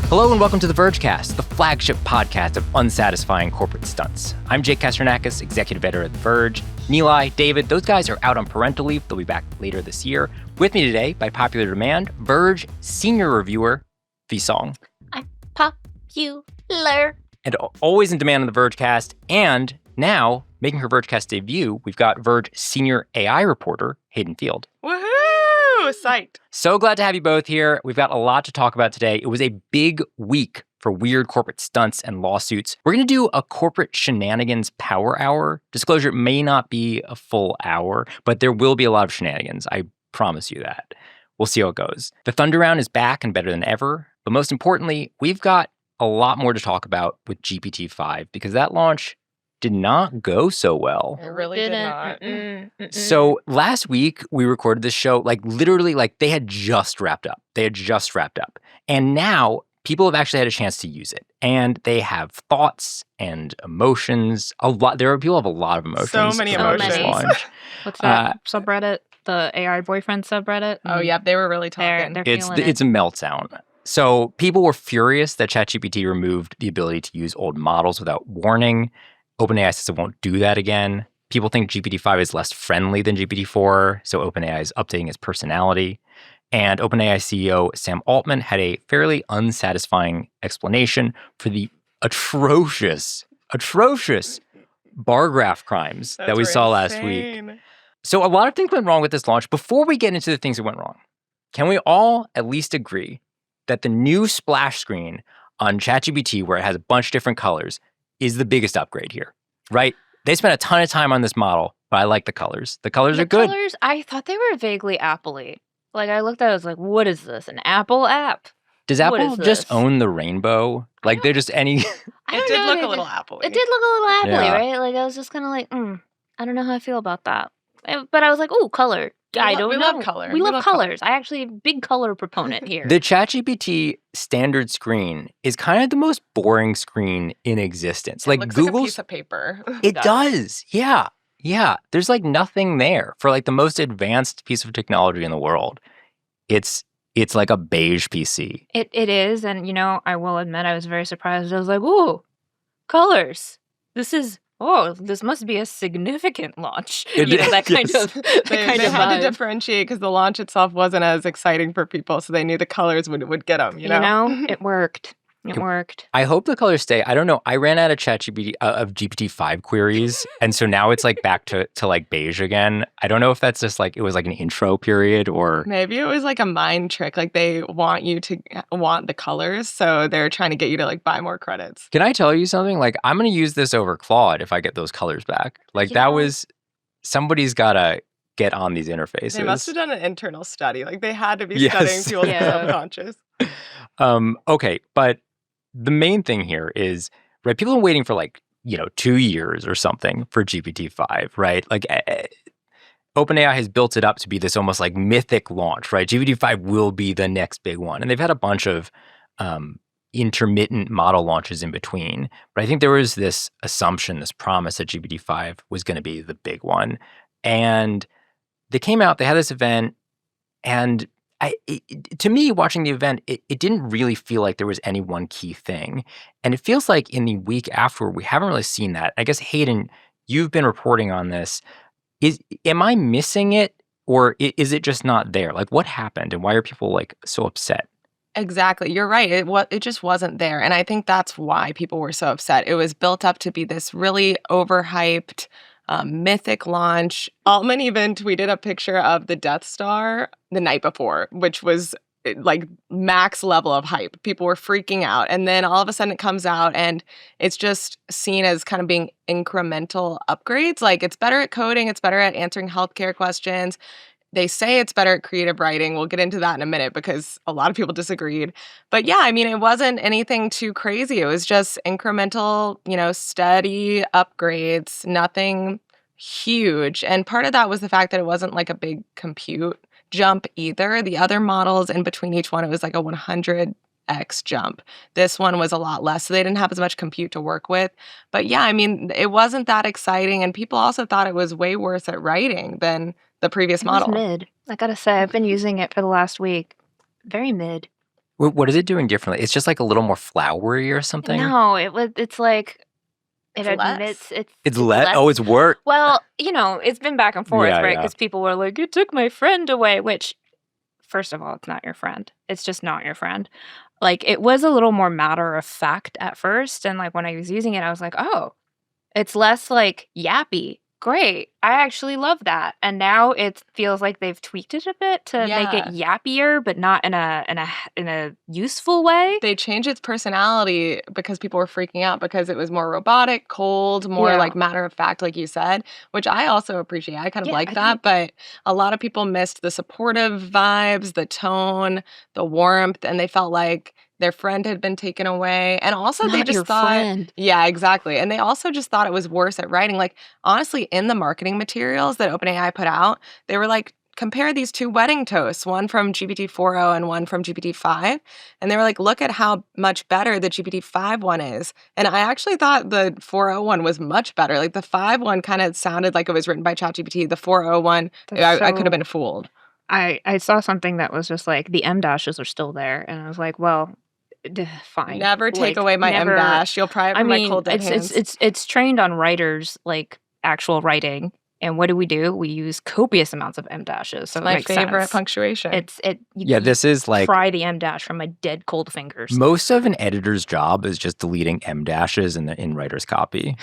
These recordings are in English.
Hello and welcome to the Vergecast, the flagship podcast of unsatisfying corporate stunts. I'm Jake Kasternakis, executive editor at The Verge. Nilay, David, those guys are out on parental leave. They'll be back later this year. With me today, by popular demand, Verge senior reviewer, V-Song. I'm popular. And always in demand on the Vergecast. And now, making her Vergecast debut, we've got Verge senior AI reporter, Hayden Field. Woohoo! Psyched. So glad to have you both here. We've got a lot to talk about today. It was a big week for weird corporate stunts and lawsuits. We're going to do a corporate shenanigans power hour. Disclosure, it may not be a full hour, but there will be a lot of shenanigans. I promise you that. We'll see how it goes. The Thunder Round is back and better than ever. But most importantly, we've got a lot more to talk about with GPT-5 because that launch did not go so well. It really did not. So last week we recorded this show, literally they had just wrapped up. And now people have actually had a chance to use it. And they have thoughts and emotions. People have a lot of emotions. So many emotions. This launch. What's that subreddit? The AI boyfriend subreddit? Oh, yeah. They were really talking. They're It's feeling a meltdown. So people were furious that ChatGPT removed the ability to use old models without warning. OpenAI says it won't do that again. People think GPT-5 is less friendly than GPT-4, so OpenAI is updating its personality. And OpenAI CEO Sam Altman had a fairly unsatisfying explanation for the atrocious bar graph crimes that we saw last week. So a lot of things went wrong with this launch. Before we get into the things that went wrong, can we all at least agree that the new splash screen on ChatGPT, where it has a bunch of different colors, is the biggest upgrade here, right? They spent a ton of time on this model, but I like the colors. The colors are good. The colors, I thought they were vaguely Apple-y. I looked at it, I was like, what is this? An Apple app? Does Apple just own the rainbow? They're just any... It did look a little Apple-y. It did look a little Apple-y, Yeah. right? I was just kind of I don't know how I feel about that. But I was like, ooh, color. I don't know. We love color. We love colors. I actually big color proponent here. The ChatGPT standard screen is kind of the most boring screen in existence. It looks Google's... like a piece of paper. It does. Yeah. Yeah. There's nothing there for the most advanced piece of technology in the world. It's like a beige PC. It is, and I will admit I was very surprised. I was like, ooh, colors. This must be a significant launch. That kind Yes. of They had vibe. to differentiate because the launch itself wasn't as exciting for people, so they knew the colors would get them, It worked. It worked. I hope the colors stay. I don't know. I ran out of ChatGPT of GPT-5 queries, and so now it's back to beige again. I don't know if that's just it was an intro period or Maybe it was a mind trick. They want you to want the colors, so they're trying to get you to buy more credits. Can I tell you something? I'm going to use this over Claude if I get those colors back. That was somebody's got to get on these interfaces. They must have done an internal study. They had to be Yes. studying people's Yeah. subconscious. Okay, but the main thing here is, right, people are waiting for 2 years or something for GPT-5, right? OpenAI has built it up to be this almost mythic launch, right? GPT-5 will be the next big one. And they've had a bunch of intermittent model launches in between. But I think there was this assumption, this promise that GPT-5 was going to be the big one. And they came out, they had this event, and to me, watching the event, it didn't really feel like there was any one key thing. And it feels like in the week after, we haven't really seen that. I guess, Hayden, you've been reporting on this. Am I missing it, or is it just not there? What happened, and why are people so upset? Exactly. You're right. It just wasn't there. And I think that's why people were so upset. It was built up to be this really overhyped, mythic launch. Altman even tweeted a picture of the Death Star the night before, which was max level of hype. People were freaking out. And then all of a sudden it comes out and it's just seen as kind of being incremental upgrades. It's better at coding. It's better at answering healthcare questions. They say it's better at creative writing. We'll get into that in a minute because a lot of people disagreed. But yeah, it wasn't anything too crazy. It was just incremental, steady upgrades, nothing huge. And part of that was the fact that it wasn't a big compute jump either. The other models in between each one, it was a 100x jump. This one was a lot less, so they didn't have as much compute to work with. But yeah, it wasn't that exciting, and people also thought it was way worse at writing than the previous model. It was mid. I gotta say, I've been using it for the last week. Very mid. What is it doing differently? It's just like a little more flowery or something? No, it's like it It's less. admits It's less? Oh, it's worse. Well, it's been back and forth, Yeah, right? yeah. Because people were like, "You took my friend away," which, first of all, it's not your friend. It's just not your friend. Like, it was a little more matter of fact at first, and like when I was using it, I was like, "Oh, it's less like yappy. Great. I actually love that." And now it feels like they've tweaked it a bit to make it yappier, but not in a useful way. They changed its personality because people were freaking out because it was more robotic, cold, more like matter of fact, like you said, which I also appreciate. I kind of like that, but a lot of people missed the supportive vibes, the tone, the warmth, and they felt like their friend had been taken away. And also they Not just your thought, friend. yeah, exactly. And they also just thought it was worse at writing. Like, honestly, in the marketing materials that OpenAI put out, they were like, compare these two wedding toasts, one from GPT-4o and one from GPT-5. And they were like, look at how much better the GPT-5 one is. And I actually thought the 4o one was much better. Like, the 5 one kind of sounded like it was written by ChatGPT. The 4o one, I could have been fooled. I saw something that was just like, the M dashes are still there. And I was like, well, fine. Never take away my M dash. You'll pry it from my cold dead hands. It's trained on writers, like actual writing. And what do? We use copious amounts of M dashes. So my favorite punctuation. This is like pry the M dash from my dead cold fingers. Most of an editor's job is just deleting M dashes in writer's copy.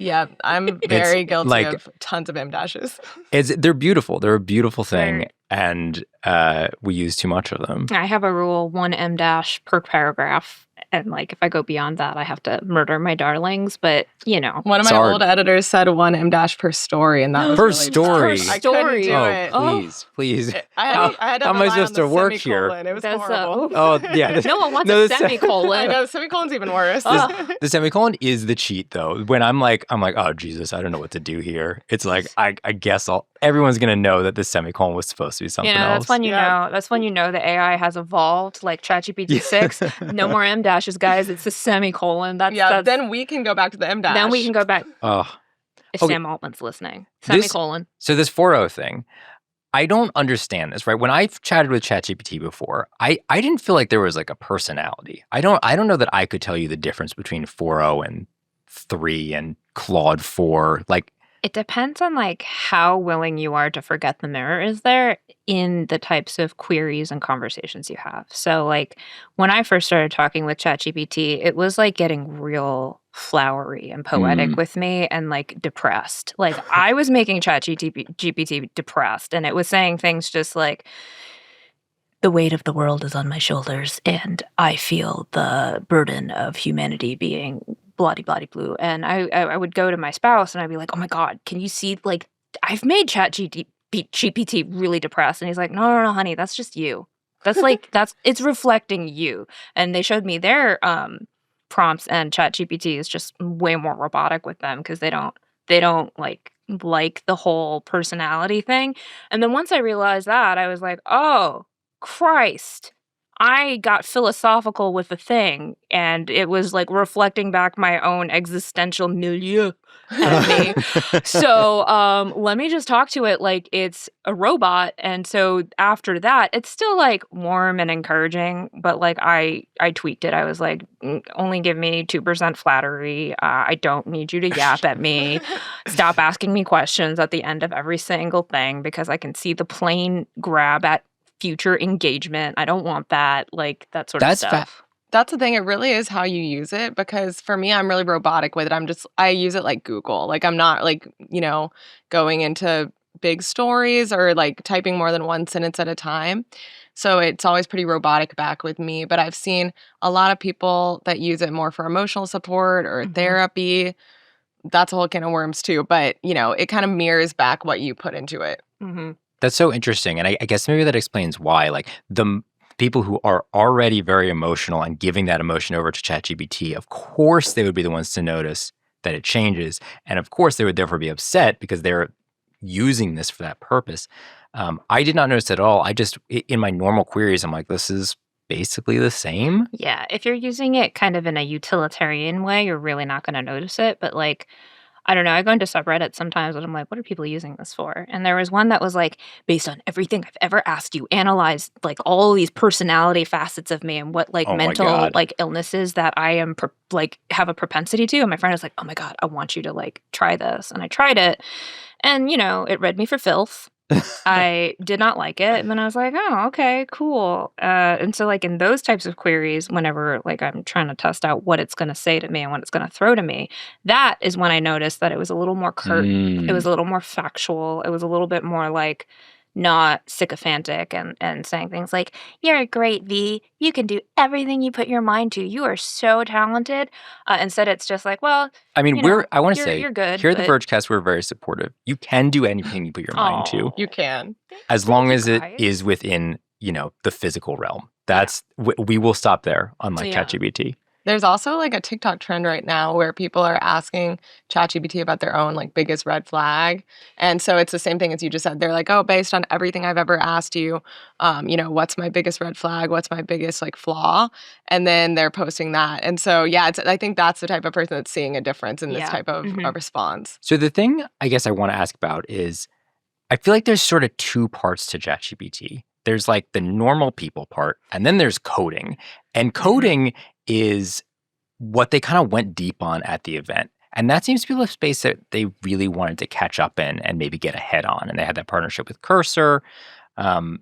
Yeah, I'm very guilty of tons of M dashes. They're beautiful. They're a beautiful thing, and we use too much of them. I have a rule: 1 M dash per paragraph. And like, if I go beyond that, I have to murder my darlings. But one of my old editors said 1 M dash per story, and that was per really story. I couldn't do it. Please. I had to how am I supposed to work here? It was horrible. Oh yeah. No one wants a semicolon. I know, semicolon's even worse. The semicolon is the cheat, though. When I'm like, oh Jesus, I don't know what to do here. It's like I guess everyone's gonna know that the semicolon was supposed to be something else. That's when you know. That's when you know the AI has evolved, like ChatGPT-6. No more M dashes, guys. It's a semicolon. That's then we can go back to the M dash. Then we can go back. If Sam Altman's listening, semicolon. So this 4o thing, I don't understand this, right? When I've chatted with ChatGPT before, I didn't feel like there was like a personality. I don't know that I could tell you the difference between 4o and 3 and Claude 4. Like, it depends on like how willing you are to forget the mirror is there in the types of queries and conversations you have. So like when I first started talking with ChatGPT, it was like getting real flowery and poetic with me and like depressed. Like I was making ChatGPT depressed, and it was saying things just like, the weight of the world is on my shoulders and I feel the burden of humanity being bloody blue. And I would go to my spouse and I'd be like, oh my God, can you see, like, I've made ChatGPT really depressed. And he's like, no, honey, that's just you. That's like, it's reflecting you. And they showed me their prompts, and ChatGPT is just way more robotic with them because they don't like the whole personality thing. And then once I realized that, I was like, oh, Christ. I got philosophical with the thing, and it was like reflecting back my own existential milieu at me. So let me just talk to it like it's a robot. And so after that, it's still like warm and encouraging, but like I tweaked it. I was like, only give me 2% flattery. I don't need you to yap at me. Stop asking me questions at the end of every single thing, because I can see the plain grab at future engagement. I don't want that, like that sort of stuff. That's the thing. It really is how you use it, because for me, I'm really robotic with it. I use it like Google. Like I'm not like, going into big stories or like typing more than one sentence at a time. So it's always pretty robotic back with me. But I've seen a lot of people that use it more for emotional support or therapy. That's a whole can of worms too. But, it kind of mirrors back what you put into it. Mm-hmm. That's so interesting. And I guess maybe that explains why, like, the people who are already very emotional and giving that emotion over to ChatGPT, of course they would be the ones to notice that it changes. And of course they would therefore be upset because they're using this for that purpose. I did not notice at all. I just, in my normal queries, I'm like, this is basically the same. Yeah. If you're using it kind of in a utilitarian way, you're really not going to notice it. But like, I don't know. I go into subreddits sometimes and I'm like, what are people using this for? And there was one that was like, based on everything I've ever asked you, analyze like all these personality facets of me and what like Oh my mental God. like illnesses that I am like have a propensity to. And my friend was like, oh my God, I want you to like try this. And I tried it. And, it read me for filth. I did not like it. And then I was like, oh, okay, cool. And so, like, in those types of queries, whenever, like, I'm trying to test out what it's going to say to me and what it's going to throw to me, that is when I noticed that it was a little more curt. It was a little more factual. It was a little bit more, like, not sycophantic and saying things like, you're a great V. You can do everything you put your mind to. You are so talented. Instead, it's just like, well, I mean, I want to say, you're good. here at the but Vergecast, we're very supportive. You can do anything you put your mind to, You can. as long Thank as you, it guys. is within, the physical realm. That's, we will stop there, unlike Yeah. ChatGPT. There's also like a TikTok trend right now where people are asking ChatGPT about their own like biggest red flag. And so it's the same thing as you just said. They're like, oh, based on everything I've ever asked you, what's my biggest red flag? What's my biggest like flaw? And then they're posting that. And so, yeah, I think that's the type of person that's seeing a difference in this Yeah. type of Mhm. response. So the thing I guess I want to ask about is, I feel like there's sort of two parts to ChatGPT. There's like the normal people part, and then there's coding. And coding is what they kind of went deep on at the event. And that seems to be a space that they really wanted to catch up in and maybe get ahead on. And they had that partnership with Cursor. I'm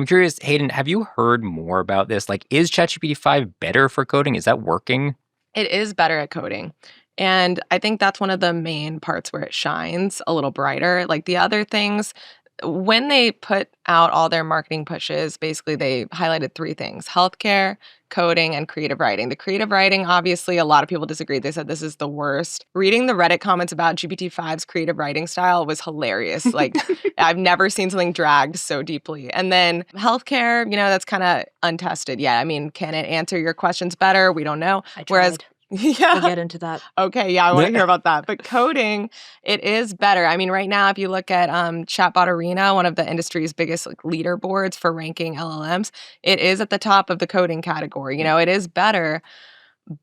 curious, Hayden, have you heard more about this? Like, is ChatGPT 5 better for coding? Is that working? It is better at coding. And I think that's one of the main parts where it shines a little brighter. Like the other things, when they put out all their marketing pushes, basically they highlighted three things: healthcare, coding, and creative writing. The creative writing, obviously, a lot of people disagreed. They said this is the worst. Reading the Reddit comments about GPT-5's creative writing style was hilarious. Like, I've never seen something dragged so deeply. And then healthcare, that's kind of untested. Yeah, I mean, can it answer your questions better? We don't know. I tried. Whereas, yeah. We'll get into that. Okay, yeah, I want to hear about that. But coding, it is better. I mean, right now, if you look at Chatbot Arena, one of the industry's biggest like leaderboards for ranking LLMs, it is at the top of the coding category. It is better,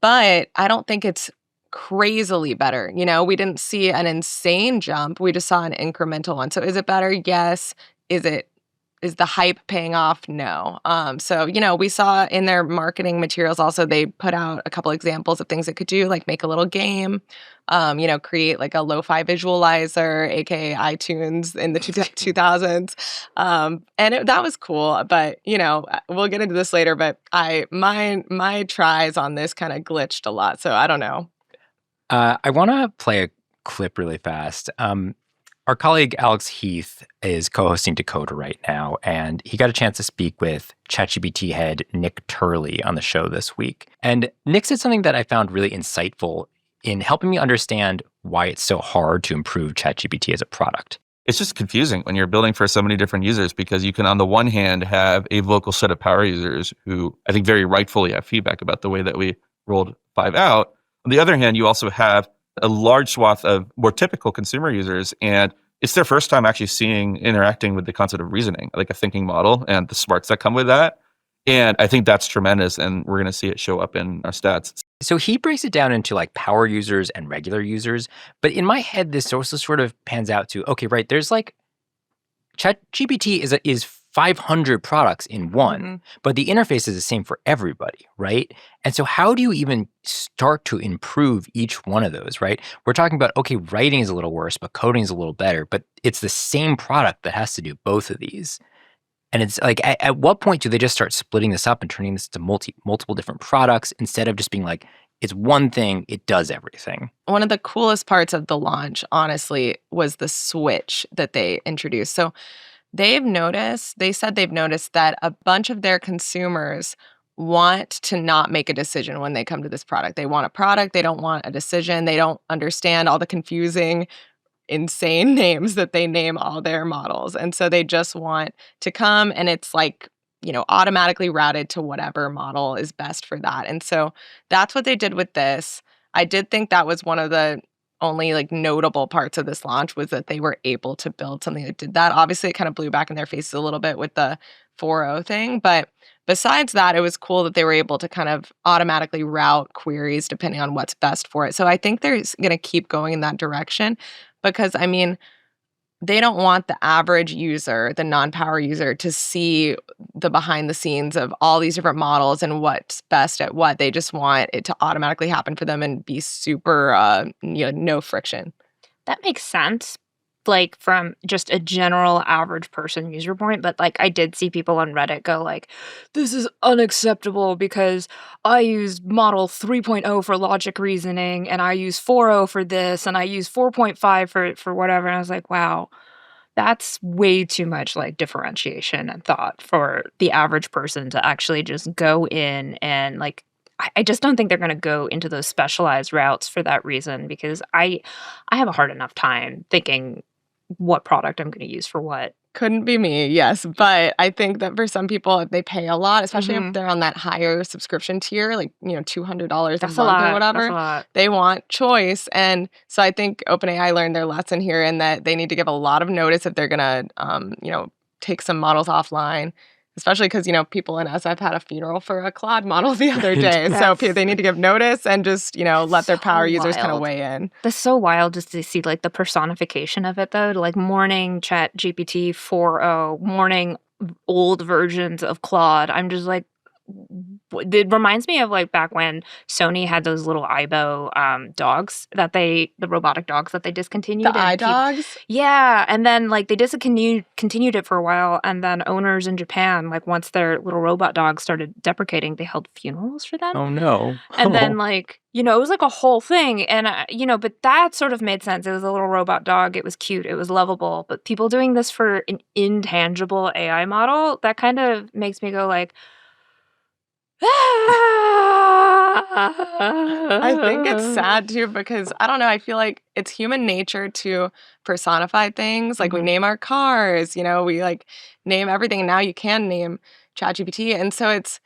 but I don't think it's crazily better. We didn't see an insane jump. We just saw an incremental one. So is it better? Yes. Is the hype paying off? No. So, we saw in their marketing materials also, they put out a couple examples of things it could do, like make a little game, create like a lo-fi visualizer, aka iTunes in the 2000s. That was cool. But, we'll get into this later, but my tries on this kind of glitched a lot. So I don't know. I want to play a clip really fast. Our colleague Alex Heath is co-hosting Decoder right now, and he got a chance to speak with ChatGPT head Nick Turley on the show this week. And Nick said something that I found really insightful in helping me understand why it's so hard to improve ChatGPT as a product. It's just confusing when you're building for so many different users, because you can, on the one hand, have a vocal set of power users who I think very rightfully have feedback about the way that we rolled 5 out. On the other hand, you also have a large swath of more typical consumer users, and it's their first time actually interacting with the concept of reasoning, like a thinking model and the smarts that come with that. And I think that's tremendous, and we're going to see it show up in our stats. So he breaks it down into like power users and regular users. But in my head, this also sort of pans out to, okay, right, there's like ChatGPT is 500 products in one, but the interface is the same for everybody, right? And so how do you even start to improve each one of those, right? We're talking about, okay, writing is a little worse, but coding is a little better, but it's the same product that has to do both of these. And it's like, at what point do they just start splitting this up and turning this into multiple different products instead of just being like, it's one thing, it does everything? One of the coolest parts of the launch, honestly, was the switch that they introduced. So they said they've noticed that a bunch of their consumers want to not make a decision when they come to this product. They want a product, they don't want a decision, they don't understand all the confusing, insane names that they name all their models. And so they just want to come, and it's like, automatically routed to whatever model is best for that. And so that's what they did with this. I did think that was one of the only like notable parts of this launch, was that they were able to build something that did that. Obviously, it kind of blew back in their faces a little bit with the 4.0 thing, but besides that, it was cool that they were able to kind of automatically route queries depending on what's best for it. So I think they're going to keep going in that direction because, I mean, they don't want the average user, the non-power user, to see the behind the scenes of all these different models and what's best at what. They just want it to automatically happen for them and be super, no friction. That makes sense, like, from just a general average person user point, but, like, I did see people on Reddit go like, "This is unacceptable because I use model 3.0 for logic reasoning, and I use 4.0 for this, and I use 4.5 for whatever," and I was like, "Wow, that's way too much, like, differentiation and thought for the average person to actually just go in and, like." I just don't think they're gonna go into those specialized routes for that reason because I have a hard enough time thinking what product I'm gonna use for what. Couldn't be me, yes. But I think that for some people, if they pay a lot, especially if they're on that higher subscription tier, like, $200 a That's month a lot. or whatever, That's a lot. they want choice. And so I think OpenAI learned their lesson here in that they need to give a lot of notice if they're going to, take some models offline. Especially because, people in SF had a funeral for a Claude model the other day. So they need to give notice and just, let their power users kind of wild. weigh in. That's so wild just to see, like, the personification of it, though, to, like, mourning ChatGPT 4.0, mourning old versions of Claude. I'm just like, it reminds me of, like, back when Sony had those little Aibo dogs the robotic dogs that they discontinued. The iDogs? Yeah, and then, like, they continued it for a while, and then owners in Japan, like, once their little robot dogs started deprecating, they held funerals for them. Oh no. And then, like, it was like a whole thing. And, but that sort of made sense. It was a little robot dog. It was cute. It was lovable. But people doing this for an intangible AI model, that kind of makes me go like, I think it's sad too because I don't know, I feel like it's human nature to personify things. Like we name our cars, we like name everything. And now you can name ChatGPT. And so it's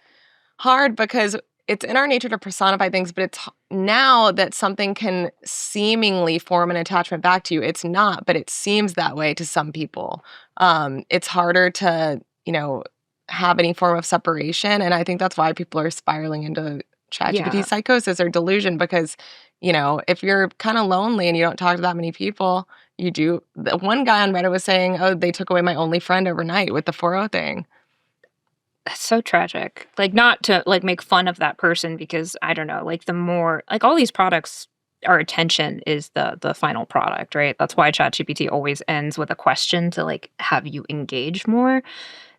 hard because it's in our nature to personify things, but it's now that something can seemingly form an attachment back to you, it's not, but it seems that way to some people. It's harder to, have any form of separation. And I think that's why people are spiraling into ChatGPT psychosis or delusion because, if you're kind of lonely and you don't talk to that many people, you do. One guy on Reddit was saying, oh, they took away my only friend overnight with the 4.0 thing. That's so tragic. Like, not to, like, make fun of that person because, I don't know, like, the more, like, all these products, our attention is the final product, right? That's why ChatGPT always ends with a question to, like, have you engage more.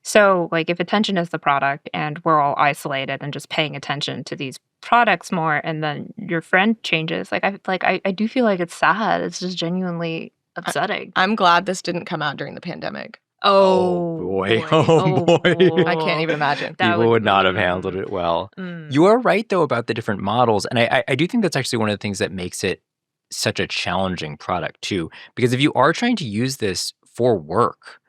So, like, if attention is the product and we're all isolated and just paying attention to these products more and then your friend changes, I do feel like it's sad. It's just genuinely upsetting. I'm glad this didn't come out during the pandemic. Oh, boy. boy. Oh, boy. I can't even imagine. People would not have handled it well. You are right, though, about the different models. And I do think that's actually one of the things that makes it such a challenging product, too. Because if you are trying to use this for work,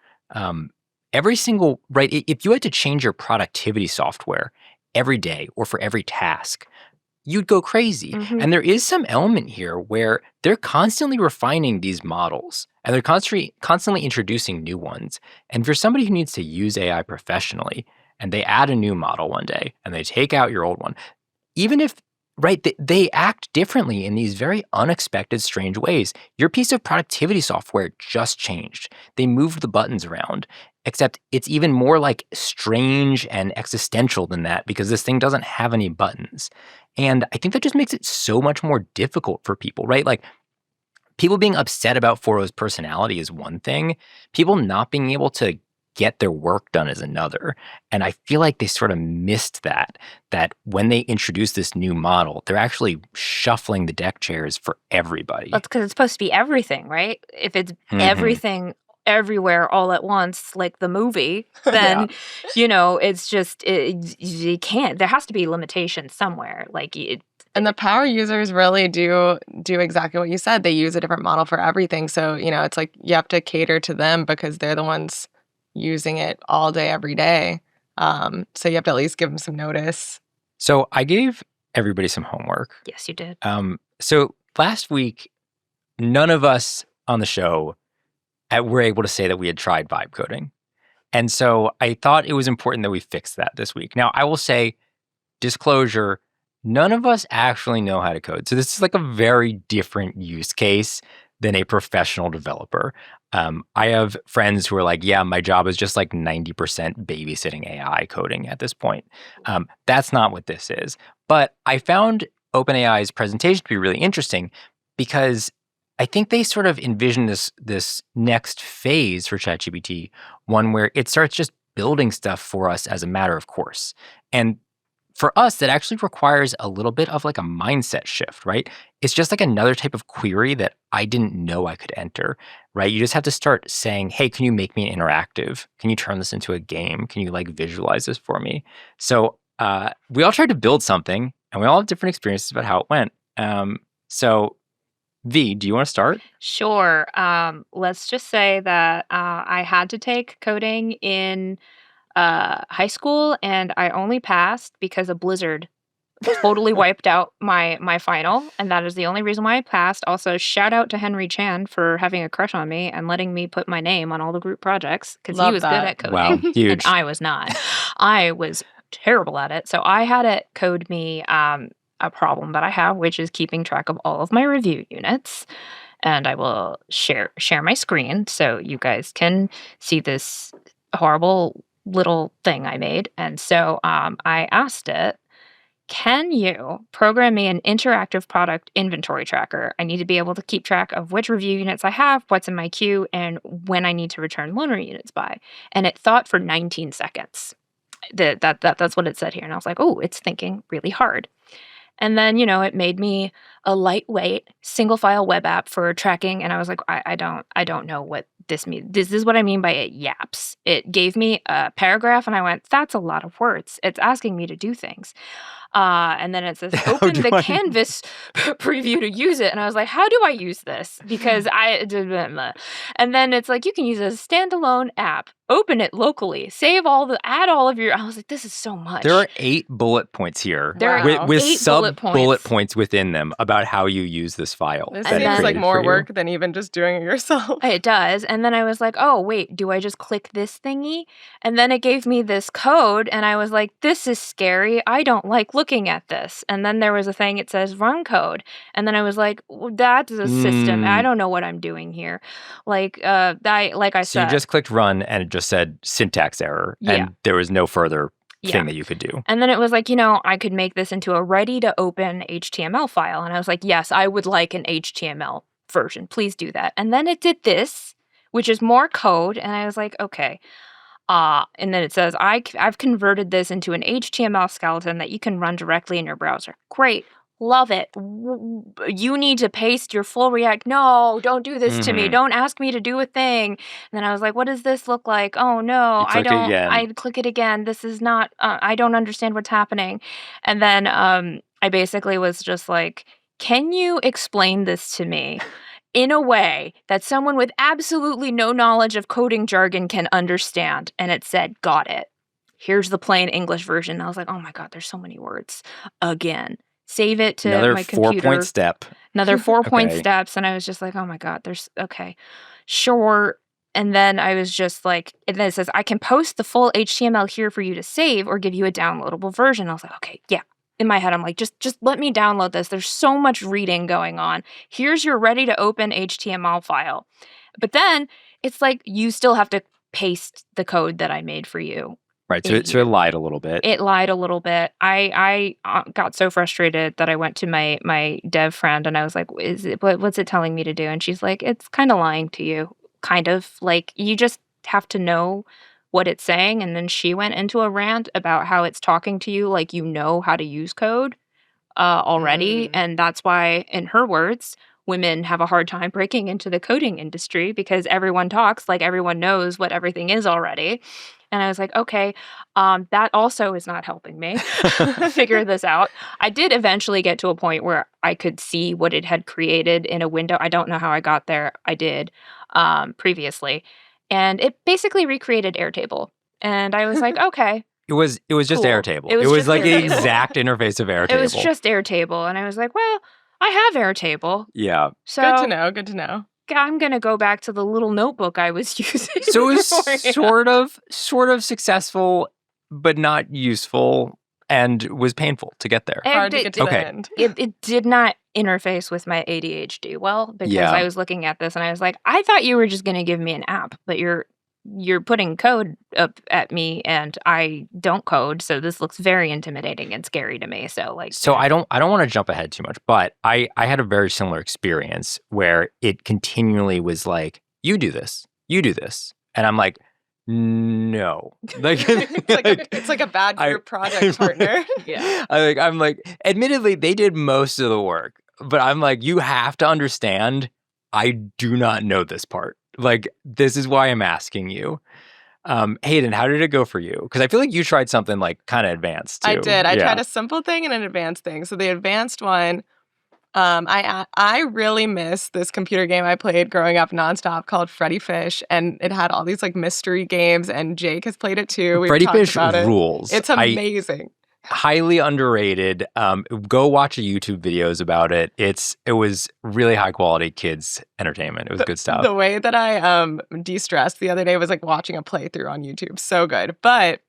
every single, right, if you had to change your productivity software every day or for every task, you'd go crazy. And there is some element here where they're constantly refining these models and they're constantly introducing new ones. And for somebody who needs to use AI professionally and they add a new model one day and they take out your old one, even if, right, they act differently in these very unexpected, strange ways. Your piece of productivity software just changed. They moved the buttons around, except it's even more like strange and existential than that because this thing doesn't have any buttons. And I think that just makes it so much more difficult for people, right? Like, people being upset about 4.0's personality is one thing. People not being able to get their work done is another. And I feel like they sort of missed that when they introduced this new model, they're actually shuffling the deck chairs for everybody. That's because it's supposed to be everything, right? If it's everything everywhere all at once, like the movie, then, it's just, you can't. There has to be limitations somewhere. And the power users really do exactly what you said. They use a different model for everything. So, it's like you have to cater to them because they're the ones using it all day, every day. So you have to at least give them some notice. So I gave everybody some homework. Yes, you did. So last week, none of us on the show were able to say that we had tried vibe coding. And so I thought it was important that we fix that this week. Now, I will say, disclosure, none of us actually know how to code. So this is like a very different use case than a professional developer. I have friends who are like, yeah, my job is just like 90% babysitting AI coding at this point. That's not what this is. But I found OpenAI's presentation to be really interesting because I think they sort of envision this next phase for ChatGPT, one where it starts just building stuff for us as a matter of course. And for us, that actually requires a little bit of like a mindset shift, right? It's just like another type of query that I didn't know I could enter, right? You just have to start saying, hey, can you make me an interactive? Can you turn this into a game? Can you like visualize this for me? So we all tried to build something and we all have different experiences about how it went. So V, do you want to start? Sure. Let's just say that I had to take coding in high school, and I only passed because a blizzard totally wiped out my final, and that is the only reason why I passed. Also, shout out to Henry Chan for having a crush on me and letting me put my name on all the group projects because he Love was good that. at coding. Wow, huge. And I was not. I was terrible at it. So I had it code me a problem that I have, which is keeping track of all of my review units. And I will share my screen so you guys can see this horrible little thing I made. And so I asked it, can you program me an interactive product inventory tracker? I need to be able to keep track of which review units I have, what's in my queue, and when I need to return loaner units by. And it thought for 19 seconds. That's what it said here. And I was like, oh, it's thinking really hard. And then, it made me a lightweight single file web app for tracking. And I was like, I don't know what this means. This is what I mean by it yaps. It gave me a paragraph and I went, that's a lot of words. It's asking me to do things. And then it says, open the Canvas preview to use it. And I was like, how do I use this? Because and then it's like, you can use it as a standalone app. Open it locally. Add all of your. I was like, this is so much. There are 8 bullet points here Wow. with 8 sub bullet points within them about how you use this file. This that it seems like created more for you. work than even just doing it yourself. It does. And then I was like, oh, wait, do I just click this thingy? And then it gave me this code. And I was like, this is scary. I don't like looking at this. And then there was a thing, it says run code. And then I was like, well, that's a system. I don't know what I'm doing here. I So said. you just clicked run and it just said syntax error. Yeah. And there was no further Yeah. thing that you could do. And then it was like, I could make this into a ready to open HTML file. And I was like, yes, I would like an HTML version. Please do that. And then it did this, which is more code. And I was like, okay. And then it says, I've converted this into an HTML skeleton that you can run directly in your browser. Great. Love it. You need to paste your full React. No, don't do this to me. Mhm. Don't ask me to do a thing. And then I was like, what does this look like? Oh no, You I click it don't. again. I click it again. This is not, I don't understand what's happening. And then I basically was just like, can you explain this to me in a way that someone with absolutely no knowledge of coding jargon can understand? And it said, got it. Here's the plain English version. I was like, oh my God, there's so many words again. Save it to Another my computer. 4-point step. Another 4-point Okay. steps. And I was just like, oh my God, okay, sure. And then I was just like, and then it says, I can post the full HTML here for you to save or give you a downloadable version. I was like, okay, yeah. In my head, I'm like, just let me download this. There's so much reading going on. Here's your ready to open HTML file. But then it's like, you still have to paste the code that I made for you. Right. So it lied a little bit. It lied a little bit. I got so frustrated that I went to my dev friend and I was like, what's it telling me to do? And she's like, it's kind of lying to you. Kind of like, you just have to know what it's saying. And then she went into a rant about how it's talking to you like you know how to use code already. And that's why, in her words, women have a hard time breaking into the coding industry because everyone talks like everyone knows what everything is already. And I was like, okay, that also is not helping me figure this out. I did eventually get to a point where I could see what it had created in a window. I don't know how I got there. I did previously. And it basically recreated Airtable. And I was like, okay. It was just Cool. Airtable. It was just like the Airtable. exact interface of Airtable. It was just Airtable. And I was like, well, I have Airtable. Yeah. So Good to know. Good to know. I'm going to go back to the little notebook I was using. So it was before, sort of successful, but not useful, and was painful to get there. Hard to get to Okay. the end. It did not interface with my ADHD well, because Yeah. I was looking at this and I was like, I thought you were just going to give me an app, but you're putting code up at me and I don't code, so this looks very intimidating and scary to me. So I don't want to jump ahead too much, but I had a very similar experience where it continually was like, you do this, and I'm like, no, like It's like a bad group project partner. Yeah. I'm like, admittedly, they did most of the work, but I'm like, you have to understand, I do not know this part. Like, this is why I'm asking you. Hayden, how did it go for you? Because I feel like you tried something like kind of advanced too. I did. I Yeah. tried a simple thing and an advanced thing. So the advanced one, I really miss this computer game I played growing up nonstop called Freddy Fish, and it had all these like mystery games. And Jake has played it too. We've Freddy talked Fish about it. rules. It's amazing. Highly underrated. Go watch the YouTube videos about it. It was really high quality kids entertainment. It was good stuff. The way that I de-stressed the other day was like watching a playthrough on YouTube. So good. But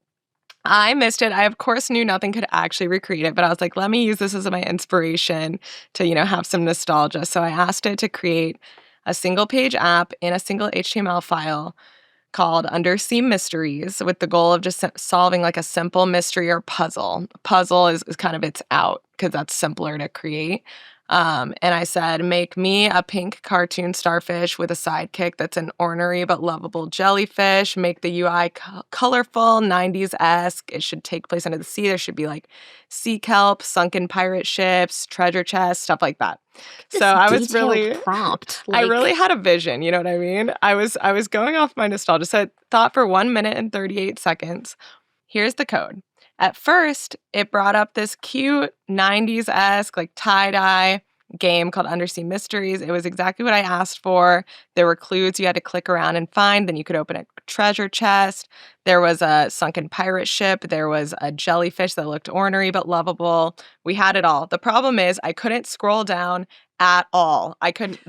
I missed it. I, of course, knew nothing could actually recreate it, but I was like, let me use this as my inspiration to, have some nostalgia. So I asked it to create a single page app in a single HTML file called Undersea Mysteries, with the goal of just solving like a simple mystery or puzzle. Puzzle is kind of its out because that's simpler to create. And I said, make me a pink cartoon starfish with a sidekick that's an ornery but lovable jellyfish. Make the UI colorful, 90s-esque. It should take place under the sea. There should be like sea kelp, sunken pirate ships, treasure chests, stuff like that. So I was really prompt. I really had a vision, you know what I mean? I was going off my nostalgia. So I thought for 1 minute and 38 seconds. Here's the code. At first, it brought up this cute 90s-esque, like tie-dye game called Undersea Mysteries. It was exactly what I asked for. There were clues you had to click around and find. Then you could open a treasure chest. There was a sunken pirate ship. There was a jellyfish that looked ornery but lovable. We had it all. The problem is I couldn't scroll down at all. I couldn't.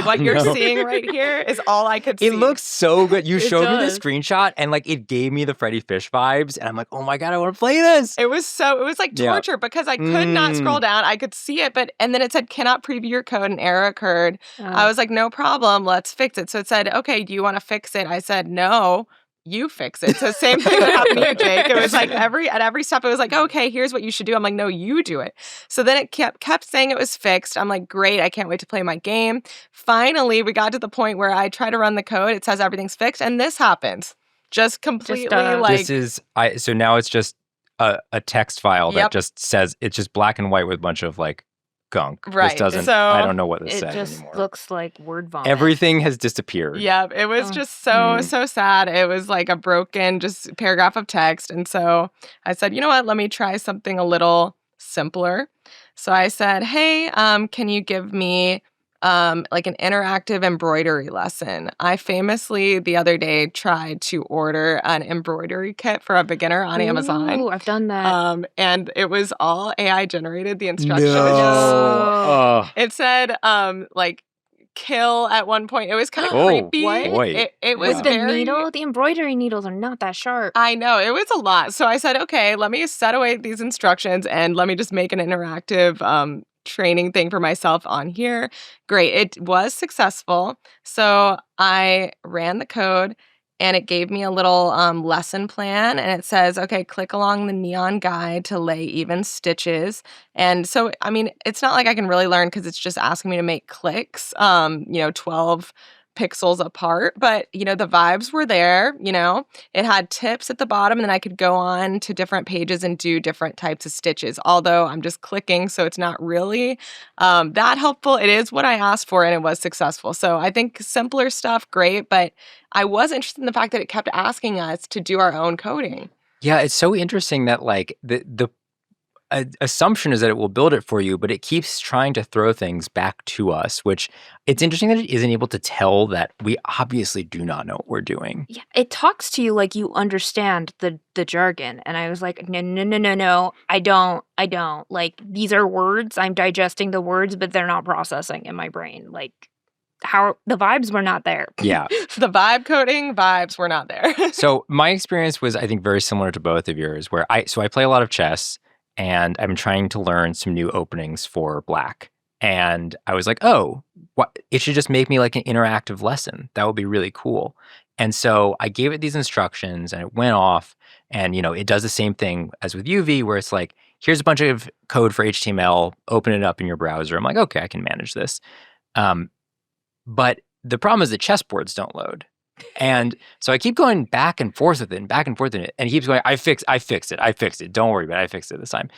What you're seeing right here is all I could see. It looks so good. You showed me the does. screenshot, and like it gave me the Freddy Fish vibes, and I'm like, oh my god, I want to play this. It was like Yeah. torture because I could not scroll down. I could see it, and then it said cannot preview your code. An error occurred. I was like, no problem. Let's fix it. So it said, okay, do you want to fix it? I said, no. You fix it. So same thing that happened to you, Jake. It was like at every step, it was like, okay, here's what you should do. I'm like, no, you do it. So then it kept saying it was fixed. I'm like, great, I can't wait to play my game. Finally, we got to the point where I try to run the code. It says everything's fixed, and this happens. Just completely like This is so now it's just a text file that Yep. just says it's just black and white with a bunch of like gunk. Right. This doesn't. So I don't know what this It says just anymore. looks like word vomit. Everything has disappeared. Yeah, it was just so sad. It was like a broken just paragraph of text. And so I said, you know what, let me try something a little simpler. So I said, hey, can you give me like an interactive embroidery lesson? I famously the other day tried to order an embroidery kit for a beginner on Amazon. Ooh, I've done that. And it was all AI generated, the instructions. No. It said like kill at one point. It was kind of Oh, creepy. boy. It was With the very needle, the embroidery needles are not that sharp. I know, it was a lot. So I said, okay, let me set away these instructions and let me just make an interactive training thing for myself on here. Great. It was successful. So I ran the code and it gave me a little lesson plan, and it says, okay, click along the neon guide to lay even stitches. And so, I mean, it's not like I can really learn because it's just asking me to make clicks, 12 pixels apart, but the vibes were there. It had tips at the bottom, and then I could go on to different pages and do different types of stitches, although I'm just clicking, so it's not really that helpful. It is what I asked for, and it was successful. So I think simpler stuff, great, but I was interested in the fact that it kept asking us to do our own coding. Yeah, it's so interesting that like the assumption is that it will build it for you, but it keeps trying to throw things back to us, which it's interesting that it isn't able to tell that we obviously do not know what we're doing. Yeah, it talks to you like you understand the jargon. And I was like, no, I don't. Like, these are words. I'm digesting the words, but they're not processing in my brain. Like, how the vibes were not there. Yeah. The vibe coding vibes were not there. So my experience was, I think, very similar to both of yours, where I play a lot of chess, and I'm trying to learn some new openings for Black. And I was like, oh, it should just make me like an interactive lesson. That would be really cool. And so I gave it these instructions, and it went off. And, it does the same thing as with UV, where it's like, here's a bunch of code for HTML, open it up in your browser. I'm like, okay, I can manage this. But the problem is that chessboards don't load. And so I keep going back and forth with it and back and forth with it. And he keeps going, I fixed it. Don't worry about it. I fixed it this time.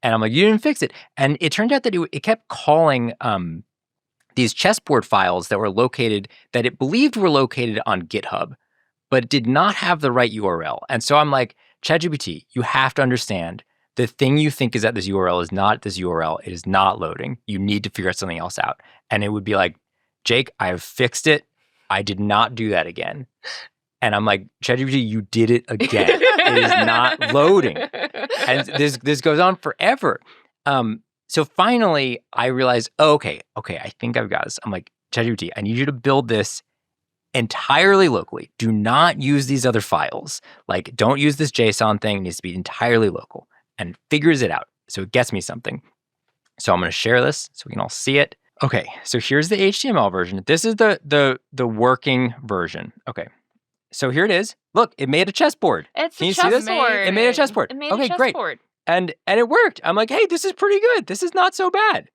And I'm like, you didn't fix it. And it turned out that it kept calling these chessboard files that it believed were located on GitHub, but it did not have the right URL. And so I'm like, ChatGPT, you have to understand the thing you think is at this URL is not this URL. It is not loading. You need to figure something else out. And it would be like, Jake, I have fixed it. I did not do that again. And I'm like, ChatGPT, you did it again. It is not loading. And this goes on forever. So finally, I realized, okay, I think I've got this. I'm like, ChatGPT, I need you to build this entirely locally. Do not use these other files. Like, don't use this JSON thing. It needs to be entirely local. And figures it out. So it gets me something. So I'm going to share this so we can all see it. Okay, so here's the HTML version. This is the working version. Okay, so here it is. Look, it made a chessboard. It's Can a you see this? chessboard. It made a chessboard. It made okay, a chessboard. Great. And it worked. I'm like, hey, this is pretty good. This is not so bad.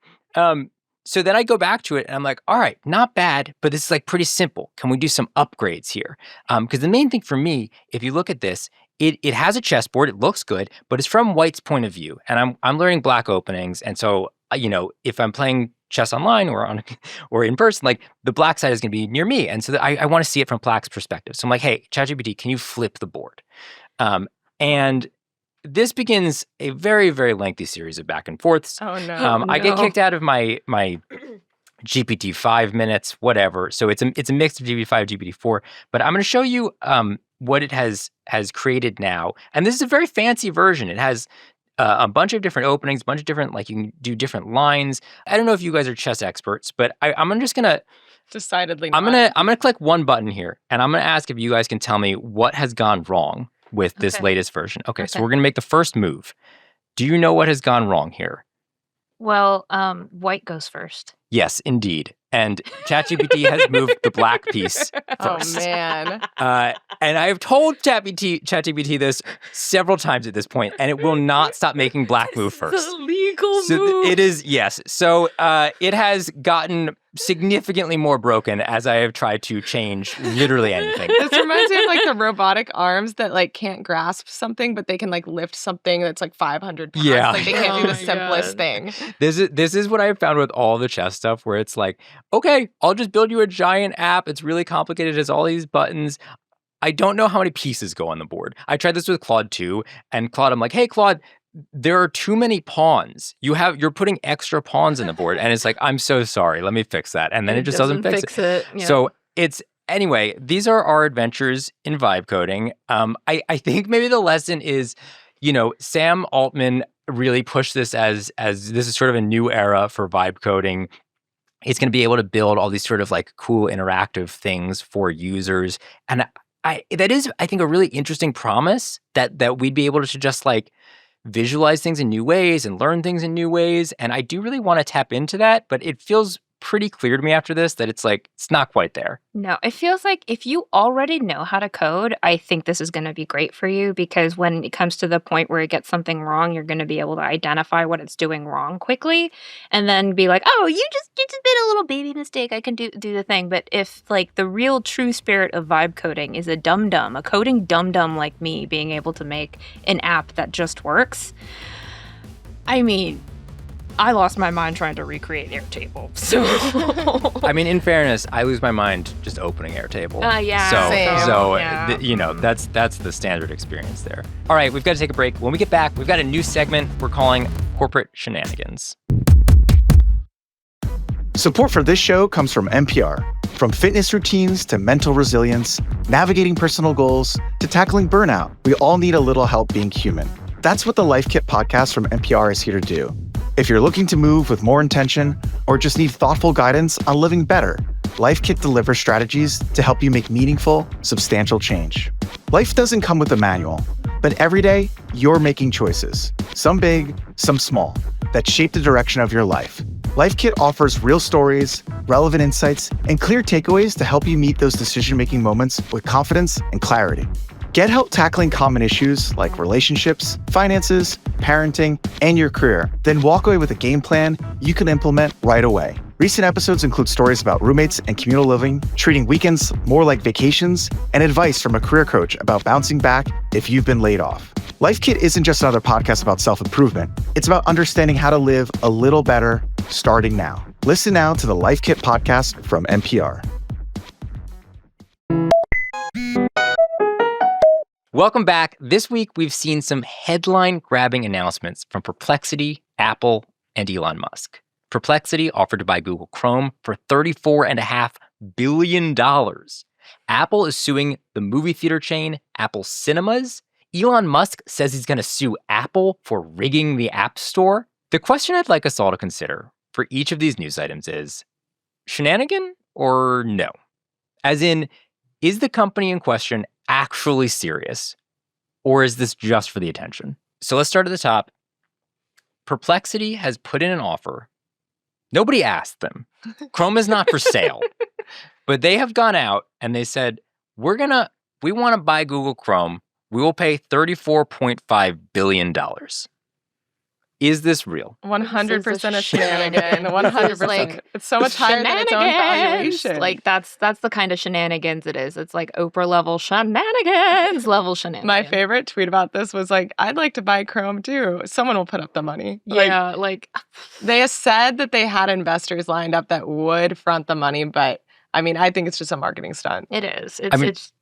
So then I go back to it and I'm like, all right, not bad, but this is like pretty simple. Can we do some upgrades here? Because the main thing for me, if you look at this, it has a chessboard. It looks good, but it's from White's point of view, and I'm learning Black openings, and so if I'm playing chess online or in person, like the Black side is going to be near me, and so I want to see it from Black's perspective. So I'm like, hey, ChatGPT, can you flip the board? And this begins a very, very lengthy series of back and forths. Oh no! I get kicked out of my GPT-5 minutes, whatever. So it's a mix of GPT-5, GPT-4. But I'm going to show you what it has created now. And this is a very fancy version. It has a bunch of different openings, a bunch of different, like you can do different lines. I don't know if you guys are chess experts, but I'm just going to decidedly not. I'm gonna click one button here, and I'm going to ask if you guys can tell me what has gone wrong with this latest version. Okay, so we're going to make the first move. Do you know what has gone wrong here? Well, White goes first. Yes, indeed. And ChatGPT has moved the Black piece first. Oh, man. And I have told ChatGPT this several times at this point, and it will not stop making Black move first. The legal So move. it is, yes. So it has gotten significantly more broken as I have tried to change literally anything. This reminds me of like the robotic arms that like can't grasp something, but they can like lift something that's like 500 pounds. Yeah. Like they can't Oh do the my simplest God. thing. This is what I've found with all the chess stuff, where it's like, okay, I'll just build you a giant app. It's really complicated. It has all these buttons. I don't know how many pieces go on the board. I tried this with Claude too, and Claude, I'm like, hey, Claude, there are too many pawns. You're putting extra pawns in the board, and it's like, I'm so sorry. Let me fix that, and then it just doesn't fix it. Yeah. So anyway. These are our adventures in vibe coding. I think maybe the lesson is, Sam Altman really pushed this as this is sort of a new era for vibe coding. It's going to be able to build all these sort of like cool interactive things for users, and that is, I think, a really interesting promise that we'd be able to just like visualize things in new ways and learn things in new ways. And I do really want to tap into that, but it feels pretty clear to me after this that it's not quite there. No, it feels like if you already know how to code, I think this is going to be great for you, because when it comes to the point where it gets something wrong, you're going to be able to identify what it's doing wrong quickly and then be like, oh, you just made a little baby mistake. I can do the thing. But if like the real true spirit of vibe coding is a coding dum-dum like me being able to make an app that just works, I mean, I lost my mind trying to recreate Airtable. So, I mean, in fairness, I lose my mind just opening Airtable. yeah. Same. So yeah. that's the standard experience there. All right, we've got to take a break. When we get back, we've got a new segment we're calling Corporate Shenanigans. Support for this show comes from NPR. From fitness routines to mental resilience, navigating personal goals to tackling burnout, we all need a little help being human. That's what the Life Kit podcast from NPR is here to do. If you're looking to move with more intention or just need thoughtful guidance on living better, LifeKit delivers strategies to help you make meaningful, substantial change. Life doesn't come with a manual, but every day, you're making choices, some big, some small, that shape the direction of your life. LifeKit offers real stories, relevant insights, and clear takeaways to help you meet those decision-making moments with confidence and clarity. Get help tackling common issues like relationships, finances, parenting, and your career. Then walk away with a game plan you can implement right away. Recent episodes include stories about roommates and communal living, treating weekends more like vacations, and advice from a career coach about bouncing back if you've been laid off. LifeKit isn't just another podcast about self-improvement. It's about understanding how to live a little better starting now. Listen now to the LifeKit podcast from NPR. Welcome back. This week, we've seen some headline-grabbing announcements from Perplexity, Apple, and Elon Musk. Perplexity offered to buy Google Chrome for $34.5 billion. Apple is suing the movie theater chain Apple Cinemas. Elon Musk says he's going to sue Apple for rigging the App Store. The question I'd like us all to consider for each of these news items is, shenanigan or no? As in, is the company in question actually serious, or is this just for the attention? So let's start at the top. Perplexity has put in an offer. Nobody asked them. Chrome is not for sale. But they have gone out and they said, we want to buy Google Chrome. We will pay $34.5 billion. Is this real? 100% a shenanigan. 100%. Like, it's so much higher than its own valuation. Like that's the kind of shenanigans it is. It's like Oprah level shenanigans, level shenanigans. My favorite tweet about this was like, I'd like to buy Chrome too. Someone will put up the money. Yeah, like they said that they had investors lined up that would front the money, but I mean, I think it's just a marketing stunt. it is. It's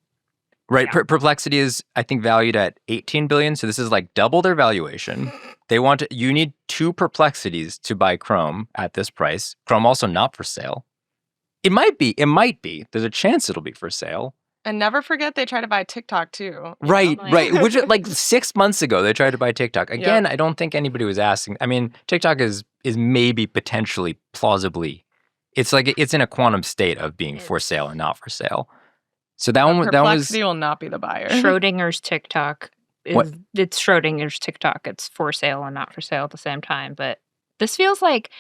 right. Yeah. Perplexity is, I think, valued at $18 billion. So this is like double their valuation. You need two Perplexities to buy Chrome at this price. Chrome also not for sale. It might be. There's a chance it'll be for sale. And never forget they tried to buy TikTok too. Right. Which like 6 months ago, they tried to buy TikTok. Again, I don't think anybody was asking. I mean, TikTok is maybe potentially plausibly, it's like it's in a quantum state of being for sale and not for sale. So that was Perplexity will not be the buyer. Schrodinger's TikTok. What? It's Schrodinger's TikTok. It's for sale and not for sale at the same time. But this feels like,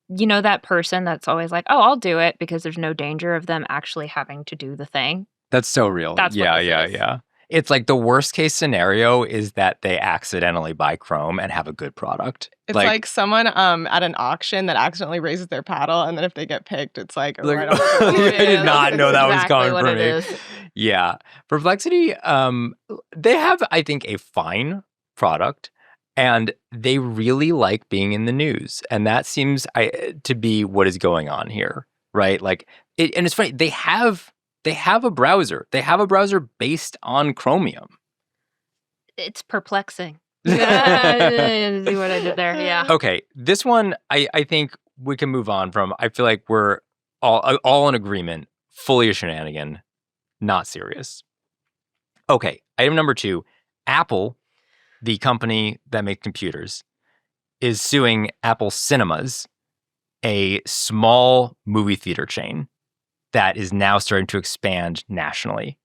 that person that's always like, oh, I'll do it because there's no danger of them actually having to do the thing. That's so real. That's what this is. Yeah. It's like the worst case scenario is that they accidentally buy Chrome and have a good product. It's like someone at an auction that accidentally raises their paddle, and then if they get picked, it's like, I right did not know that was exactly coming what from it me. is. Yeah. Perplexity, they have, I think, a fine product, and they really like being in the news. And that seems to be what is going on here, right? Like, and it's funny, they have a browser. They have a browser based on Chromium. It's perplexing. See what I did there? Yeah. Okay, this one I think we can move on from. I feel like we're all in agreement. Fully a shenanigan, not serious. Okay, item number 2. Apple, the company that makes computers, is suing Apple Cinemas, a small movie theater chain that is now starting to expand nationally.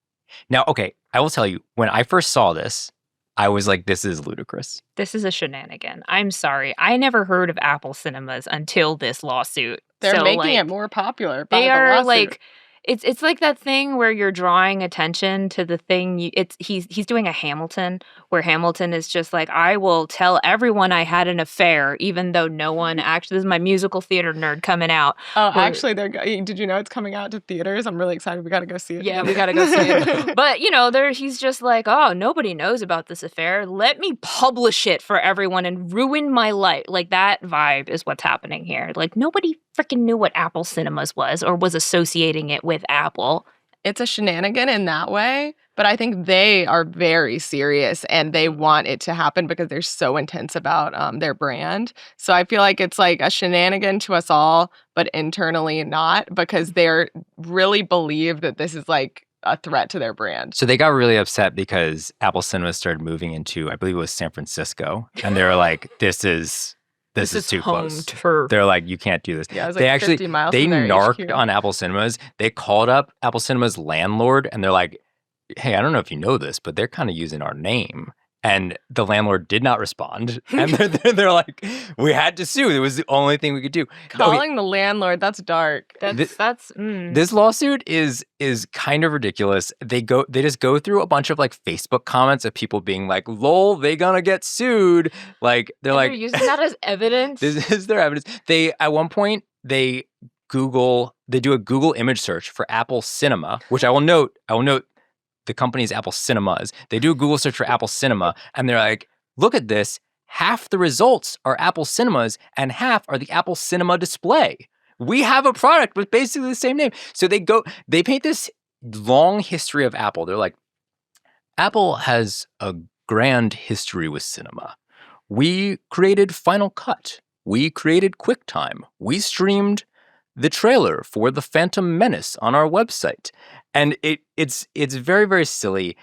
Now, okay, I will tell you, when I first saw this, I was like, this is ludicrous. This is a shenanigan. I'm sorry. I never heard of Apple Cinemas until this lawsuit. They're So, making like, it more popular. By They the are lawsuit. like, it's like that thing where you're drawing attention to the thing. He's doing a Hamilton, where Hamilton is just like, I will tell everyone I had an affair, even though no one actually. This is my musical theater nerd coming out. Oh, where- actually, did you know it's coming out to theaters? I'm really excited. We got to go see it. Yeah, together. we gotta go see it. But he's just like, oh, nobody knows about this affair. Let me publish it for everyone and ruin my life. Like, that vibe is what's happening here. Like, nobody freaking knew what Apple Cinemas was or was associating it with Apple. It's a shenanigan in that way, but I think they are very serious and they want it to happen because they're so intense about their brand. So I feel like it's like a shenanigan to us all, but internally not, because they're really believe that this is like a threat to their brand. So they got really upset because Apple Cinemas started moving into, I believe it was San Francisco. And they were like, this is this is too home close. turf. They're like, you can't do this. Yeah, it was They like actually 50 miles they from their narked HQ. on Apple Cinemas. They called up Apple Cinemas landlord and they're like, hey, I don't know if you know this, but they're kind of using our name. And the landlord did not respond. And they're like, we had to sue. It was the only thing we could do. Okay, Calling the landlord, that's dark. this lawsuit is kind of ridiculous. They just go through a bunch of like Facebook comments of people being like, lol, they gonna get sued. Like they're And like they're using that as evidence. this is their evidence. They at one point they do a Google image search for Apple Cinema, which I will note the company's Apple Cinemas. They do a Google search for Apple Cinema, and they're like, look at this. Half the results are Apple Cinemas, and half are the Apple Cinema display. We have a product with basically the same name. So they paint this long history of Apple. They're like, Apple has a grand history with cinema. We created Final Cut. We created QuickTime. We streamed the trailer for The Phantom Menace on our website. And it's very, very silly.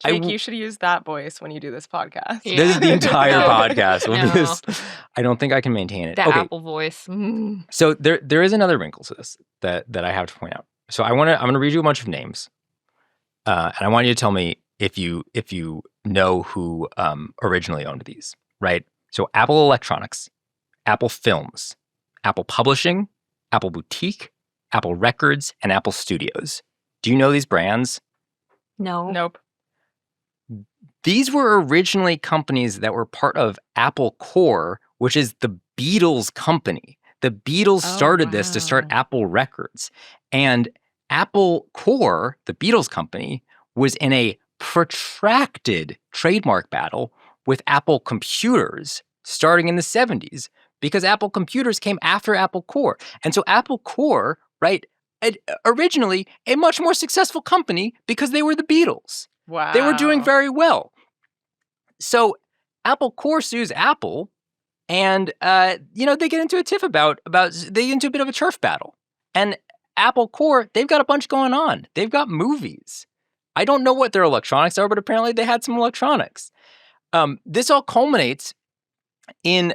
Jake, you should use that voice when you do this podcast. Yeah. This is the entire No. podcast. Will be No. this. I don't think I can maintain it. The Okay, Apple voice. Mm. so there is another wrinkle to this that I have to point out. So I'm gonna read you a bunch of names, and I want you to tell me if you know who originally owned these. Right. So Apple Electronics, Apple Films, Apple Publishing, Apple Boutique, Apple Records, and Apple Studios. Do you know these brands? No. Nope. These were originally companies that were part of Apple Corps, which is the Beatles company. The Beatles started this to start wow. Apple Records. And Apple Corps, the Beatles company, was in a protracted trademark battle with Apple Computers starting in the 70s because Apple Computers came after Apple Corps. And so Apple Corps, right, originally a much more successful company because they were the Beatles. Wow. They were doing very well. So Apple Corps sues Apple, and they get into a tiff about they get into a bit of a turf battle. And Apple Corps, they've got a bunch going on. They've got movies. I don't know what their electronics are, but apparently they had some electronics. This all culminates in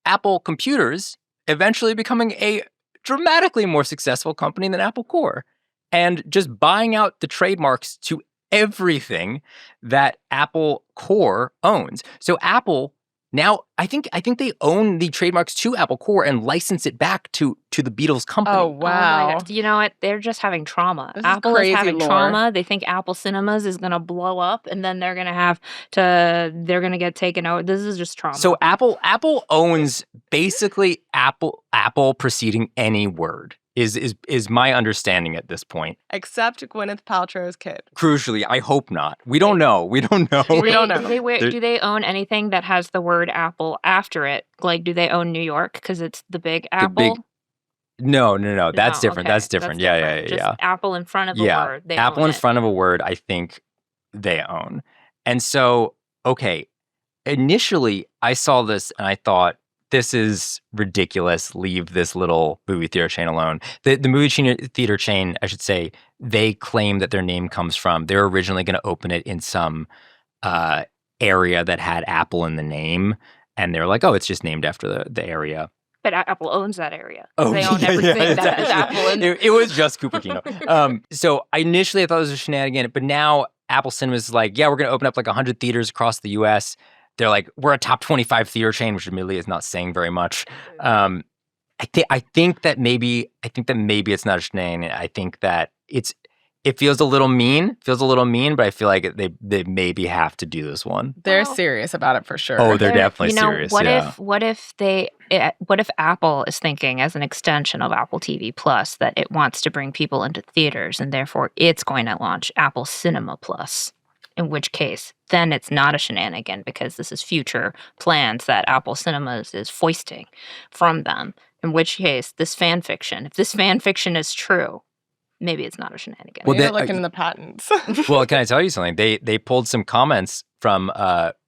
Apple Computers eventually becoming a dramatically more successful company than Apple Corps, and just buying out the trademarks to everything that Apple Corps owns. So Apple now, I think they own the trademarks to Apple Corps and license it back to the Beatles company. Oh, Oh my wow. God. You know what? They're just having trauma. This is Apple is crazy having lore. trauma. They think Apple Cinemas is going to blow up, and then they're going to get taken out. This is just trauma. So Apple owns basically Apple preceding any word is my understanding at this point. Except Gwyneth Paltrow's kid. Crucially, I hope not. We don't know. We don't know. Do they own anything that has the word Apple after it? Like, do they own New York because it's the big Apple? No. That's No, different. okay. That's different. Yeah. Just Apple in front of a Yeah. word. They Apple own in it. front of a word, I think they own. And so, okay, initially I saw this and I thought, this is ridiculous. Leave this little movie theater chain alone. The movie theater chain, I should say, they claim that their name comes from, they're originally going to open it in some area that had Apple in the name. And they're like, oh, it's just named after the area. But Apple owns that area. Oh, They own yeah, everything yeah, that has actually- Apple in it. It was just Cupertino. So initially I thought it was a shenanigan, but now Apple Cinemas is like, yeah, we're going to open up like 100 theaters across the U.S. They're like, we're a top 25 theater chain, which admittedly is not saying very much. I think that maybe it's not a shenanigan. I think that it feels a little mean. But I feel like they maybe have to do this one. They're Well, serious about it for sure. Oh, they're definitely serious. What yeah. what if Apple is thinking as an extension of Apple TV Plus that it wants to bring people into theaters and therefore it's going to launch Apple Cinema Plus? In which case, then it's not a shenanigan because this is future plans that Apple Cinemas is foisting from them. In which case, if this fan fiction is true, maybe it's not a shenanigan. Well, They're looking in the patents. Well, can I tell you something? They pulled some comments from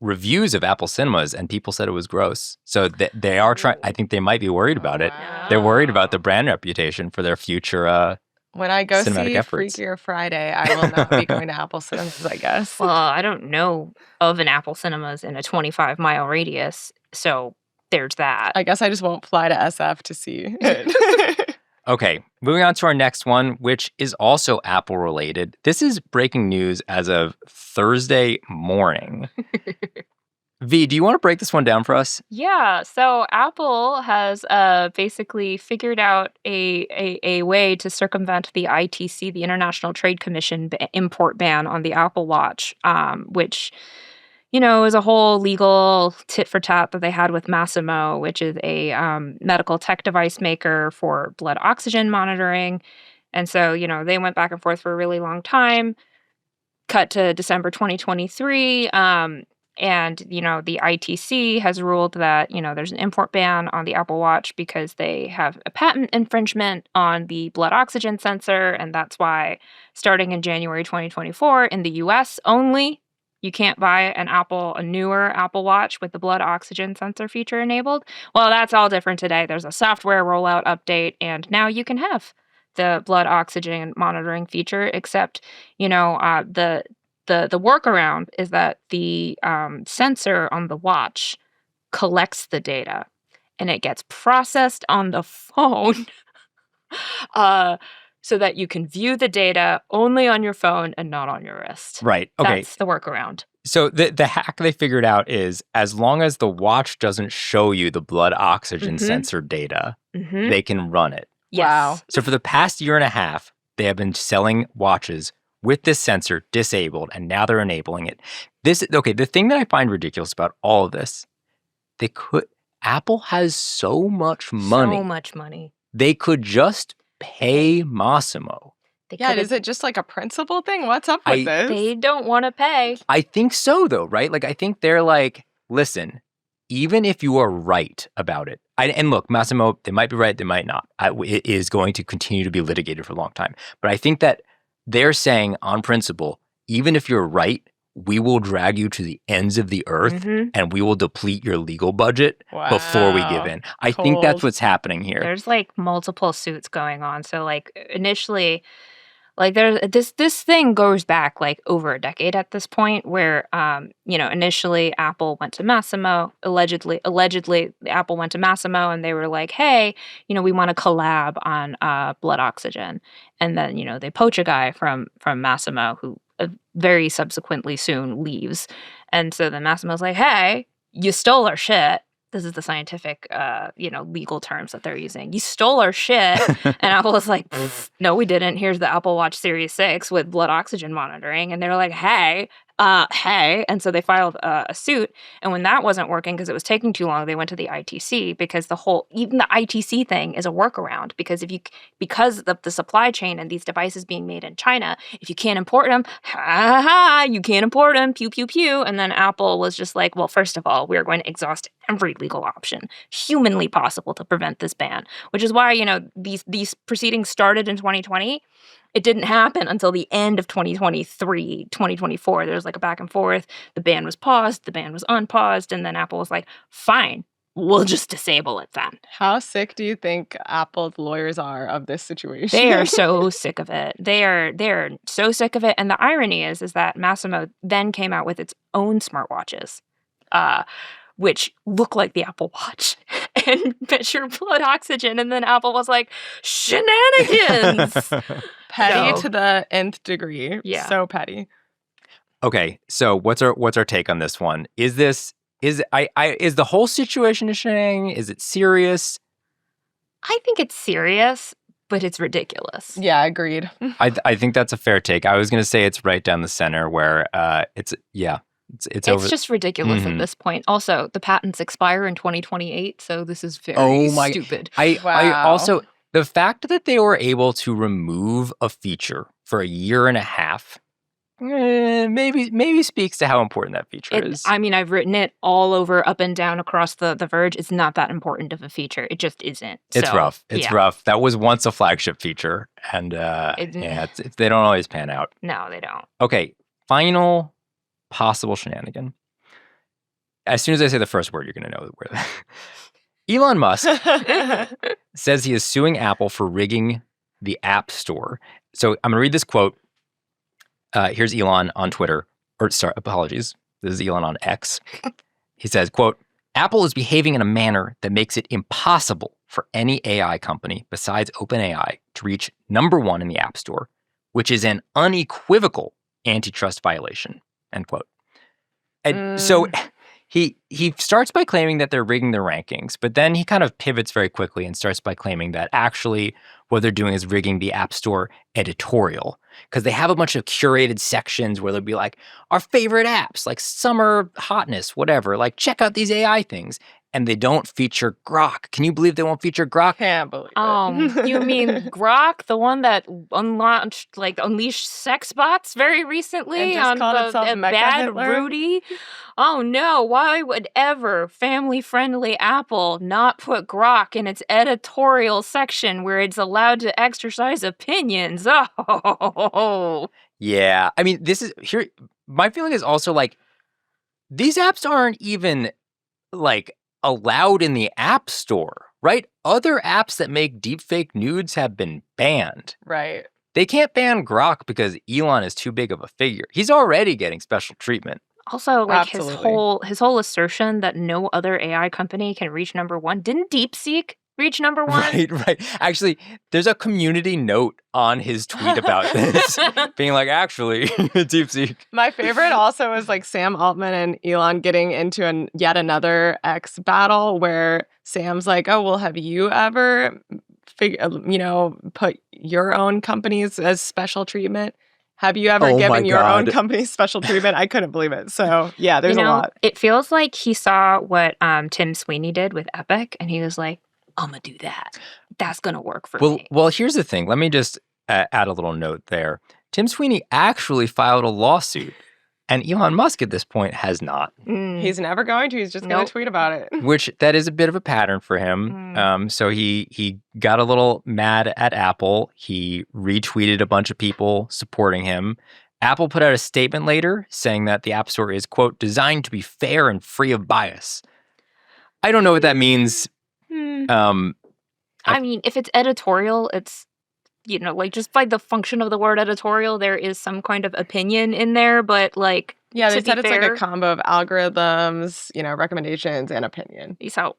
reviews of Apple Cinemas, and people said it was gross. So they are trying. I think they might be worried about it. Wow. They're worried about the brand reputation for their future. When I go see cinematic efforts. Freakier Friday, I will not be going to Apple Cinemas, I guess. Well, I don't know of an Apple Cinemas in a 25-mile radius, so there's that. I guess I just won't fly to SF to see it. Okay, moving on to our next one, which is also Apple related. This is breaking news as of Thursday morning. V, do you want to break this one down for us? Yeah, so Apple has basically figured out a way to circumvent the ITC, the International Trade Commission import ban on the Apple Watch, which, is a whole legal tit for tat that they had with Masimo, which is a medical tech device maker for blood oxygen monitoring. And so, they went back and forth for a really long time. Cut to December 2023. And, the ITC has ruled that, there's an import ban on the Apple Watch because they have a patent infringement on the blood oxygen sensor. And that's why starting in January 2024 in the US only, you can't buy a newer Apple Watch with the blood oxygen sensor feature enabled. Well, that's all different today. There's a software rollout update, and now you can have the blood oxygen monitoring feature, except, the workaround is that the sensor on the watch collects the data and it gets processed on the phone so that you can view the data only on your phone and not on your wrist. Right. Okay. That's the workaround. So the hack they figured out is as long as the watch doesn't show you the blood oxygen sensor data, they can run it. Yes. Wow. So for the past year and a half, they have been selling watches with this sensor disabled, and now they're enabling it. The thing that I find ridiculous about all of this, Apple has so much money. So much money. They could just pay Massimo. Is it just like a principle thing? What's up with this? They don't want to pay. I think so, though, right? Like, I think they're like, listen, even if you are right about it, and look, Massimo, they might be right, they might not. It is going to continue to be litigated for a long time. But I think that they're saying on principle, even if you're right, we will drag you to the ends of the earth and we will deplete your legal budget before we give in. I think that's what's happening here. There's like multiple suits going on. So like initially, like this thing goes back like over a decade at this point where, initially Apple went to Massimo, allegedly Apple went to Massimo and they were like, hey, we want to collab on blood oxygen. And then, they poach a guy from Massimo who very subsequently soon leaves. And so then Massimo's like, hey, you stole our shit. This is the scientific, legal terms that they're using. You stole our shit. And Apple was like, no, we didn't. Here's the Apple Watch Series 6 with blood oxygen monitoring. And they were like, hey. And so they filed a suit. And when that wasn't working because it was taking too long, they went to the ITC because even the ITC thing is a workaround because because of the supply chain and these devices being made in China, if you can't import them, you can't import them, pew, pew, pew. And then Apple was just like, well, first of all, we're going to exhaust every legal option humanly possible to prevent this ban, which is why, these proceedings started in 2020. It didn't happen until the end of 2023, 2024. There was like a back and forth. The ban was paused, the ban was unpaused, and then Apple was like, fine, we'll just disable it then. How sick do you think Apple's lawyers are of this situation? They are so sick of it. They're so sick of it. And the irony is that Massimo then came out with its own smartwatches, which look like the Apple Watch and measure blood oxygen. And then Apple was like, shenanigans. Petty to the nth degree. Yeah. So petty. Okay, so what's our take on this one? Is the whole situation a shenanigan? Is it serious? I think it's serious, but it's ridiculous. Yeah, agreed. I think that's a fair take. I was going to say it's right down the center where it's over. Just ridiculous at this point. Also, the patents expire in 2028, so this is very stupid. I also, the fact that they were able to remove a feature for a year and a half maybe speaks to how important that feature is. I mean, I've written it all over, up and down across the Verge. It's not that important of a feature. It just isn't. It's rough. It's rough. That was once a flagship feature, and they don't always pan out. No, they don't. Okay, final possible shenanigan. As soon as I say the first word, you're going to know where. Elon Musk says he is suing Apple for rigging the App Store. So I'm going to read this quote. Here's Elon on Twitter. Apologies. This is Elon on X. He says, quote, Apple is behaving in a manner that makes it impossible for any AI company besides OpenAI to reach number one in the App Store, which is an unequivocal antitrust violation, end quote. And so he starts by claiming that they're rigging their rankings, but then he kind of pivots very quickly and starts by claiming that actually what they're doing is rigging the App Store editorial, because they have a bunch of curated sections where they'll be like, our favorite apps, like summer hotness, whatever, like check out these AI things. And they don't feature Grok. Can you believe they won't feature Grok? Can't believe it. You mean Grok, the one that unleashed sex bots very recently And just on called itself Mecha Bad Hitler? Rudy? Oh no, why would ever family-friendly Apple not put Grok in its editorial section where it's allowed to exercise opinions? Oh. Yeah. I mean, this is here. My feeling is also like, these apps aren't even like allowed in the App Store, right? Other apps that make deepfake nudes have been banned. Right. They can't ban Grok because Elon is too big of a figure. He's already getting special treatment. Also, like Absolutely. his whole assertion that no other AI company can reach number one. Didn't DeepSeek reach number one? Right. Actually, there's a community note on his tweet about this, being like, actually, DeepSeek. My favorite also is like Sam Altman and Elon getting into yet another X battle where Sam's like, oh, well, have you ever put your own companies as special treatment? Have you ever Oh my given your own God. company special treatment? I couldn't believe it. So yeah, there's a lot. It feels like he saw what Tim Sweeney did with Epic, and he was like, I'm going to do that. That's going to work for me. Well, here's the thing. Let me just add a little note there. Tim Sweeney actually filed a lawsuit, and Elon Musk at this point has not. He's never going to. He's just going to tweet about it. Which that is a bit of a pattern for him. So he got a little mad at Apple. He retweeted a bunch of people supporting him. Apple put out a statement later saying that the App Store is, quote, designed to be fair and free of bias. I don't know what that means. I mean, if it's editorial, it's, like just by the function of the word editorial, there is some kind of opinion in there, but like, yeah, they to said be it's fair, like a combo of algorithms, recommendations and opinion. So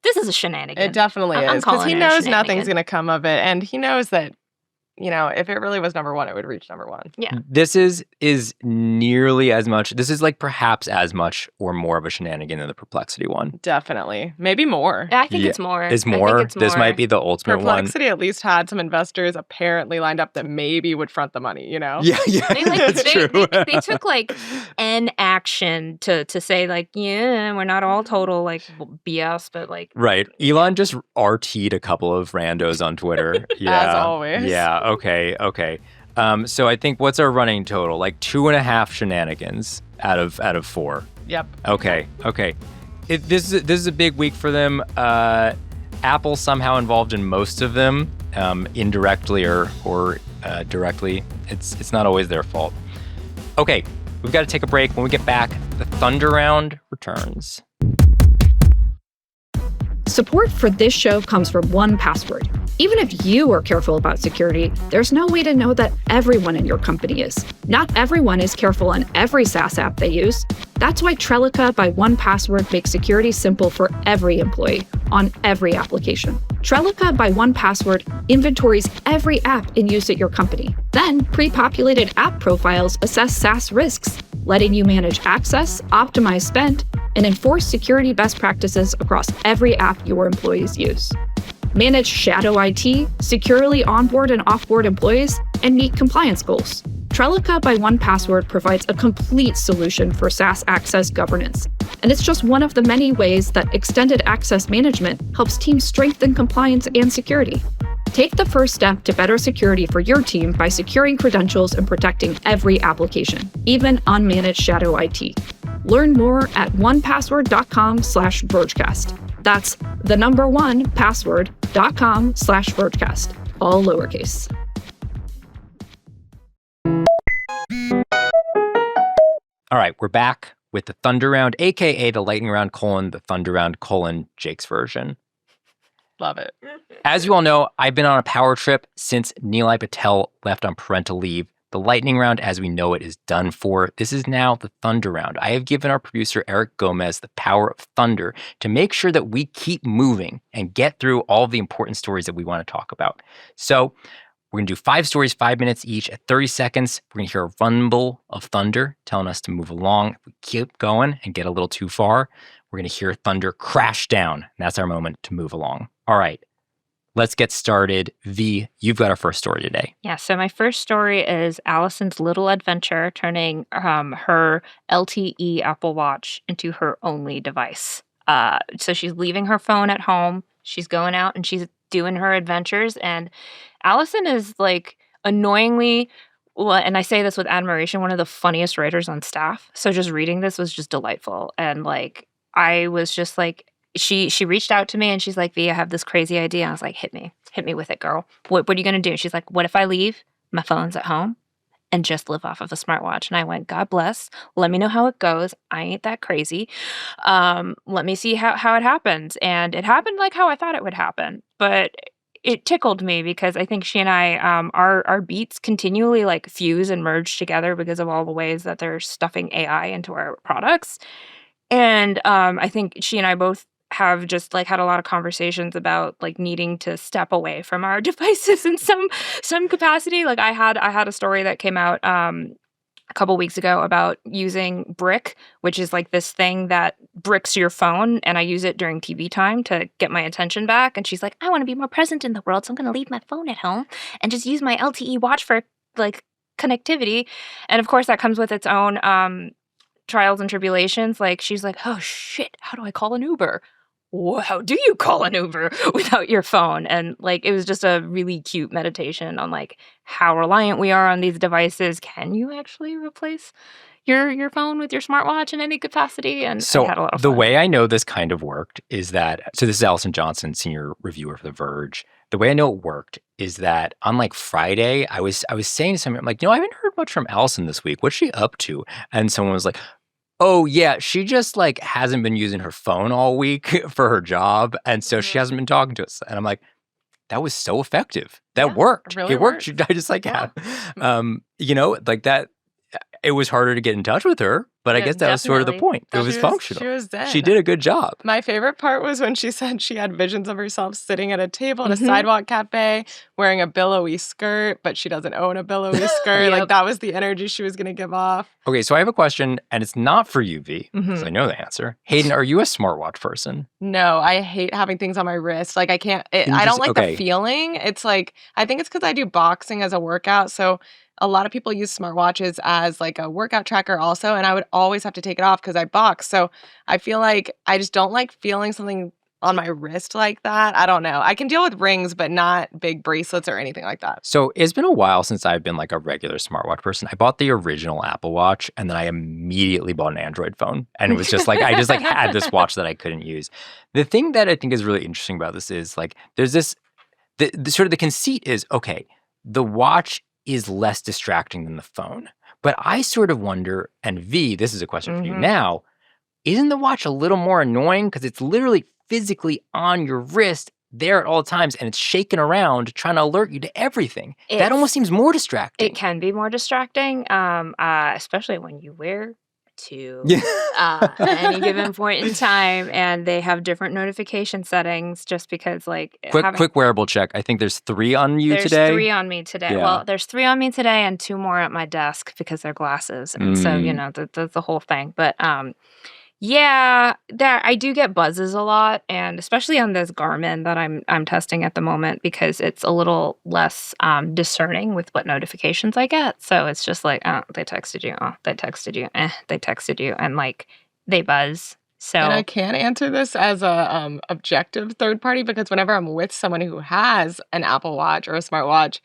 this is a shenanigan. It definitely I'm is, because calling he it a knows shenanigan. nothing's going to come of it, and he knows that, if it really was number one, it would reach number one. Yeah. This is nearly as much. This is like perhaps as much or more of a shenanigan than the Perplexity one. Definitely, maybe more. I think it's more. Is I think more? it's This more. might be the ultimate one. Perplexity at least had some investors apparently lined up that maybe would front the money, Yeah, They, that's true. they took like an action to say like, yeah, we're not all total like BS, but like Right. Elon just RT'd a couple of randos on Twitter. Yeah. As always. Yeah. Okay. So I think what's our running total? Like 2.5 shenanigans out of 4. Yep. Okay. This is a big week for them. Apple somehow involved in most of them, indirectly or directly. It's not always their fault. Okay, we've got to take a break. When we get back, the Thunder Round returns. Support for this show comes from 1Password. Even if you are careful about security, there's no way to know that everyone in your company is. Not everyone is careful on every SaaS app they use. That's why Trellica by 1Password makes security simple for every employee on every application. Trellica by 1Password inventories every app in use at your company. Then, pre-populated app profiles assess SaaS risks, letting you manage access, optimize spend, and enforce security best practices across every app your employees use. Manage shadow IT, securely onboard and offboard employees, and meet compliance goals. Trellica by 1Password provides a complete solution for SaaS access governance. And it's just one of the many ways that extended access management helps teams strengthen compliance and security. Take the first step to better security for your team by securing credentials and protecting every application, even unmanaged shadow IT. Learn more at onepassword.com/Vergecast. That's the number 1 password.com/Vergecast, all lowercase. All right, we're back with the Thunder Round, aka the Lightning Round : the Thunder Round : Jake's version. Love it. As you all know, I've been on a power trip since Nilay Patel left on parental leave The lightning round, as we know it, is done for. This is now the thunder round. I have given our producer, Eric Gomez, the power of thunder to make sure that we keep moving and get through all of the important stories that we want to talk about. So we're going to do 5 stories, 5 minutes each. At 30 seconds, we're going to hear a rumble of thunder telling us to move along. If we keep going and get a little too far, we're going to hear thunder crash down. And that's our moment to move along. All right. Let's get started. V, you've got our first story today. Yeah, so my first story is Allison's little adventure turning her LTE Apple Watch into her only device. So she's leaving her phone at home. She's going out and she's doing her adventures. And Allison is like annoyingly, well, and I say this with admiration, one of the funniest writers on staff. So just reading this was just delightful. And like, I was just like, she reached out to me and she's like, V, I have this crazy idea. I was like, hit me with it, girl. What are you going to do? She's like, what if I leave my phone's at home and just live off of a smartwatch? And I went, God bless. Let me know how it goes. I ain't that crazy. Let me see how it happens. And it happened like how I thought it would happen. But it tickled me because I think she and I, our beats continually like fuse and merge together because of all the ways that they're stuffing AI into our products. And I think she and I both have just like had a lot of conversations about like needing to step away from our devices in some capacity. Like I had a story that came out a couple weeks ago about using Brick, which is like this thing that bricks your phone, and I use it during TV time to get my attention back. And she's like, I want to be more present in the world, so I'm going to leave my phone at home and just use my LTE watch for like connectivity. And of course that comes with its own trials and tribulations. Like she's like, oh shit, how do I call an Uber? How do you call an Uber without your phone? And like, it was just a really cute meditation on like how reliant we are on these devices. Can you actually replace your phone with your smartwatch in any capacity? And so I had a lot of the fun. way I know this kind of worked is that, so this is Allison Johnson, senior reviewer for The Verge. The way I know it worked is that on like Friday, I was saying to someone, I'm like, I haven't heard much from Allison this week. What's she up to? And someone was like, oh, yeah, she just like hasn't been using her phone all week for her job. And so she hasn't been talking to us. And I'm like, that was so effective. That worked. really It worked. worked. I just like, like that. It was harder to get in touch with her, but I Yeah, guess that was sort of the definitely. point. It was functional. She was dead. She did a good job. My favorite part was when she said she had visions of herself sitting at a table in a Mhm. sidewalk cafe wearing a billowy skirt, but she doesn't own a billowy skirt. Like Yep. that was the energy she was going to give off. Okay, so I have a question, and it's not for you, V, because Mhm. I know the answer. Hayden, are you a smartwatch person? No, I hate having things on my wrist. Like I can't, Can you I just- don't like okay. the feeling. It's like, I think it's because I do boxing as a workout. So a lot of people use smartwatches as like a workout tracker also. And I would always have to take it off because I box. So I feel like I just don't like feeling something on my wrist like that. I don't know. I can deal with rings, but not big bracelets or anything like that. So it's been a while since I've been like a regular smartwatch person. I bought the original Apple Watch, and then I immediately bought an Android phone. And it was just like, I just like had this watch that I couldn't use. The thing that I think is really interesting about this is like, there's this, the sort of the conceit is, okay, the watch is less distracting than the phone. But I sort of wonder, and V, this is a question for you Mhm. now, isn't the watch a little more annoying because it's literally physically on your wrist there at all times and it's shaking around trying to alert you to everything? That It's- almost seems more distracting. It can be more distracting, especially when you wear two Yeah. at any given point in time, and they have different notification settings. Just because, like, Quick wearable check. I think there's 3 on you there's today. 3 on me today. Yeah. Well, there's 3 on me today, and 2 more at my desk because they're glasses, and so that's the whole thing. But yeah, that I do get buzzes a lot, and especially on this Garmin that I'm testing at the moment because it's a little less discerning with what notifications I get. So it's just like, oh, they texted you, oh, they texted you, they texted you, and like they buzz. So And I can't answer this as a objective third party because whenever I'm with someone who has an Apple Watch or a smartwatch,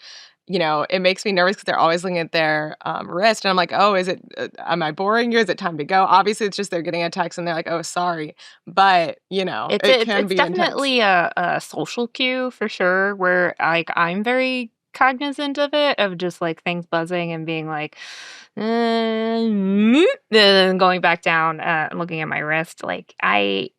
it makes me nervous because they're always looking at their wrist. And I'm like, oh, is it, am I boring you? Is it time to go? Obviously, it's just they're getting a text and they're like, oh, sorry. But, it can it's be definitely a social cue for sure, where I'm very cognizant of it, of just like things buzzing and being like, then going back down and looking at my wrist. Like I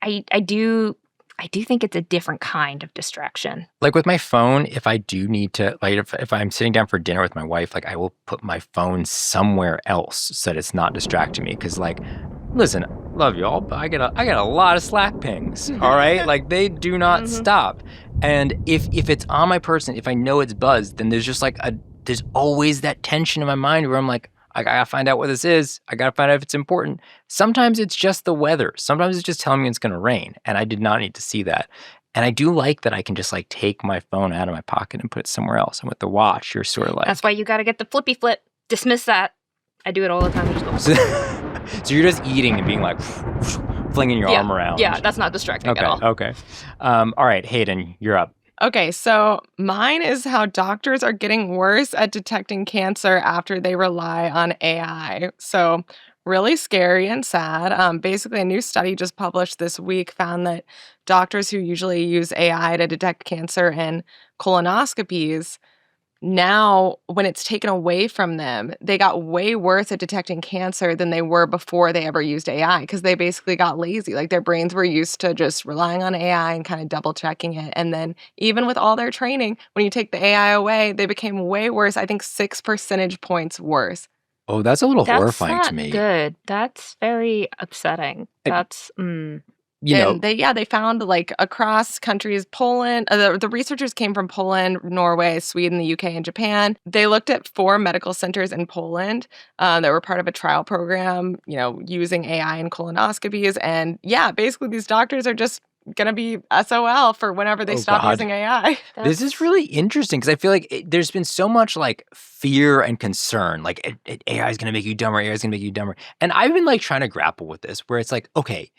do I do think it's a different kind of distraction. Like with my phone, if I do need to, like if I'm sitting down for dinner with my wife, like I will put my phone somewhere else so that it's not distracting me. Because like, listen, love y'all, but I get a lot of Slack pings. All right, like they do not stop. And if it's on my person, if I know it's buzzed, then there's just like there's always that tension in my mind where I'm like, I gotta find out what this is. I gotta find out if it's important. Sometimes it's just the weather. Sometimes it's just telling me it's gonna rain, and I did not need to see that. And I do like that I can just like take my phone out of my pocket and put it somewhere else. And with the watch, you're sort of like That's why you got to get the flippy flip. Dismiss that. I do it all the time. I just go, so you're just eating and being like flinging your arm around. Yeah, that's not distracting Okay. at all. Okay. All right, Hayden, you're up. Okay, so mine is how doctors are getting worse at detecting cancer after they rely on AI. So, really scary and sad. Basically, a new study just published this week found that doctors who usually use AI to detect cancer in colonoscopies, now when it's taken away from them, they got way worse at detecting cancer than they were before they ever used AI because they basically got lazy. Like their brains were used to just relying on AI and kind of double checking it. And then even with all their training, when you take the AI away, they became way worse. I think 6 percentage points worse. Oh, that's a little That's horrifying not to me. good. That's very upsetting. That's You know, And they found like across countries, Poland, the researchers came from Poland, Norway, Sweden, the UK, and Japan. They looked at 4 medical centers in Poland that were part of a trial program, using AI in colonoscopies. And yeah, basically these doctors are just going to be SOL for whenever they stop God. using AI. This is really interesting because I feel like there's been so much like fear and concern, like AI is going to make you dumber, AI is going to make you dumber. And I've been like trying to grapple with this where it's like, okay,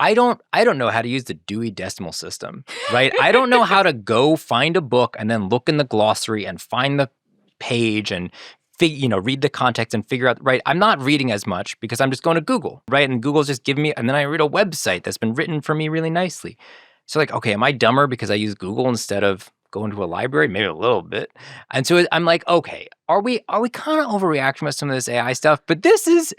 I don't know how to use the Dewey Decimal System, right? I don't know how to go find a book and then look in the glossary and find the page and read the context and figure out, right? I'm not reading as much because I'm just going to Google, right? And Google's just giving me, and then I read a website that's been written for me really nicely. So like, okay, am I dumber because I use Google instead of going to a library? Maybe a little bit. And so I'm like, okay, are we kind of overreacting with some of this AI stuff? But this is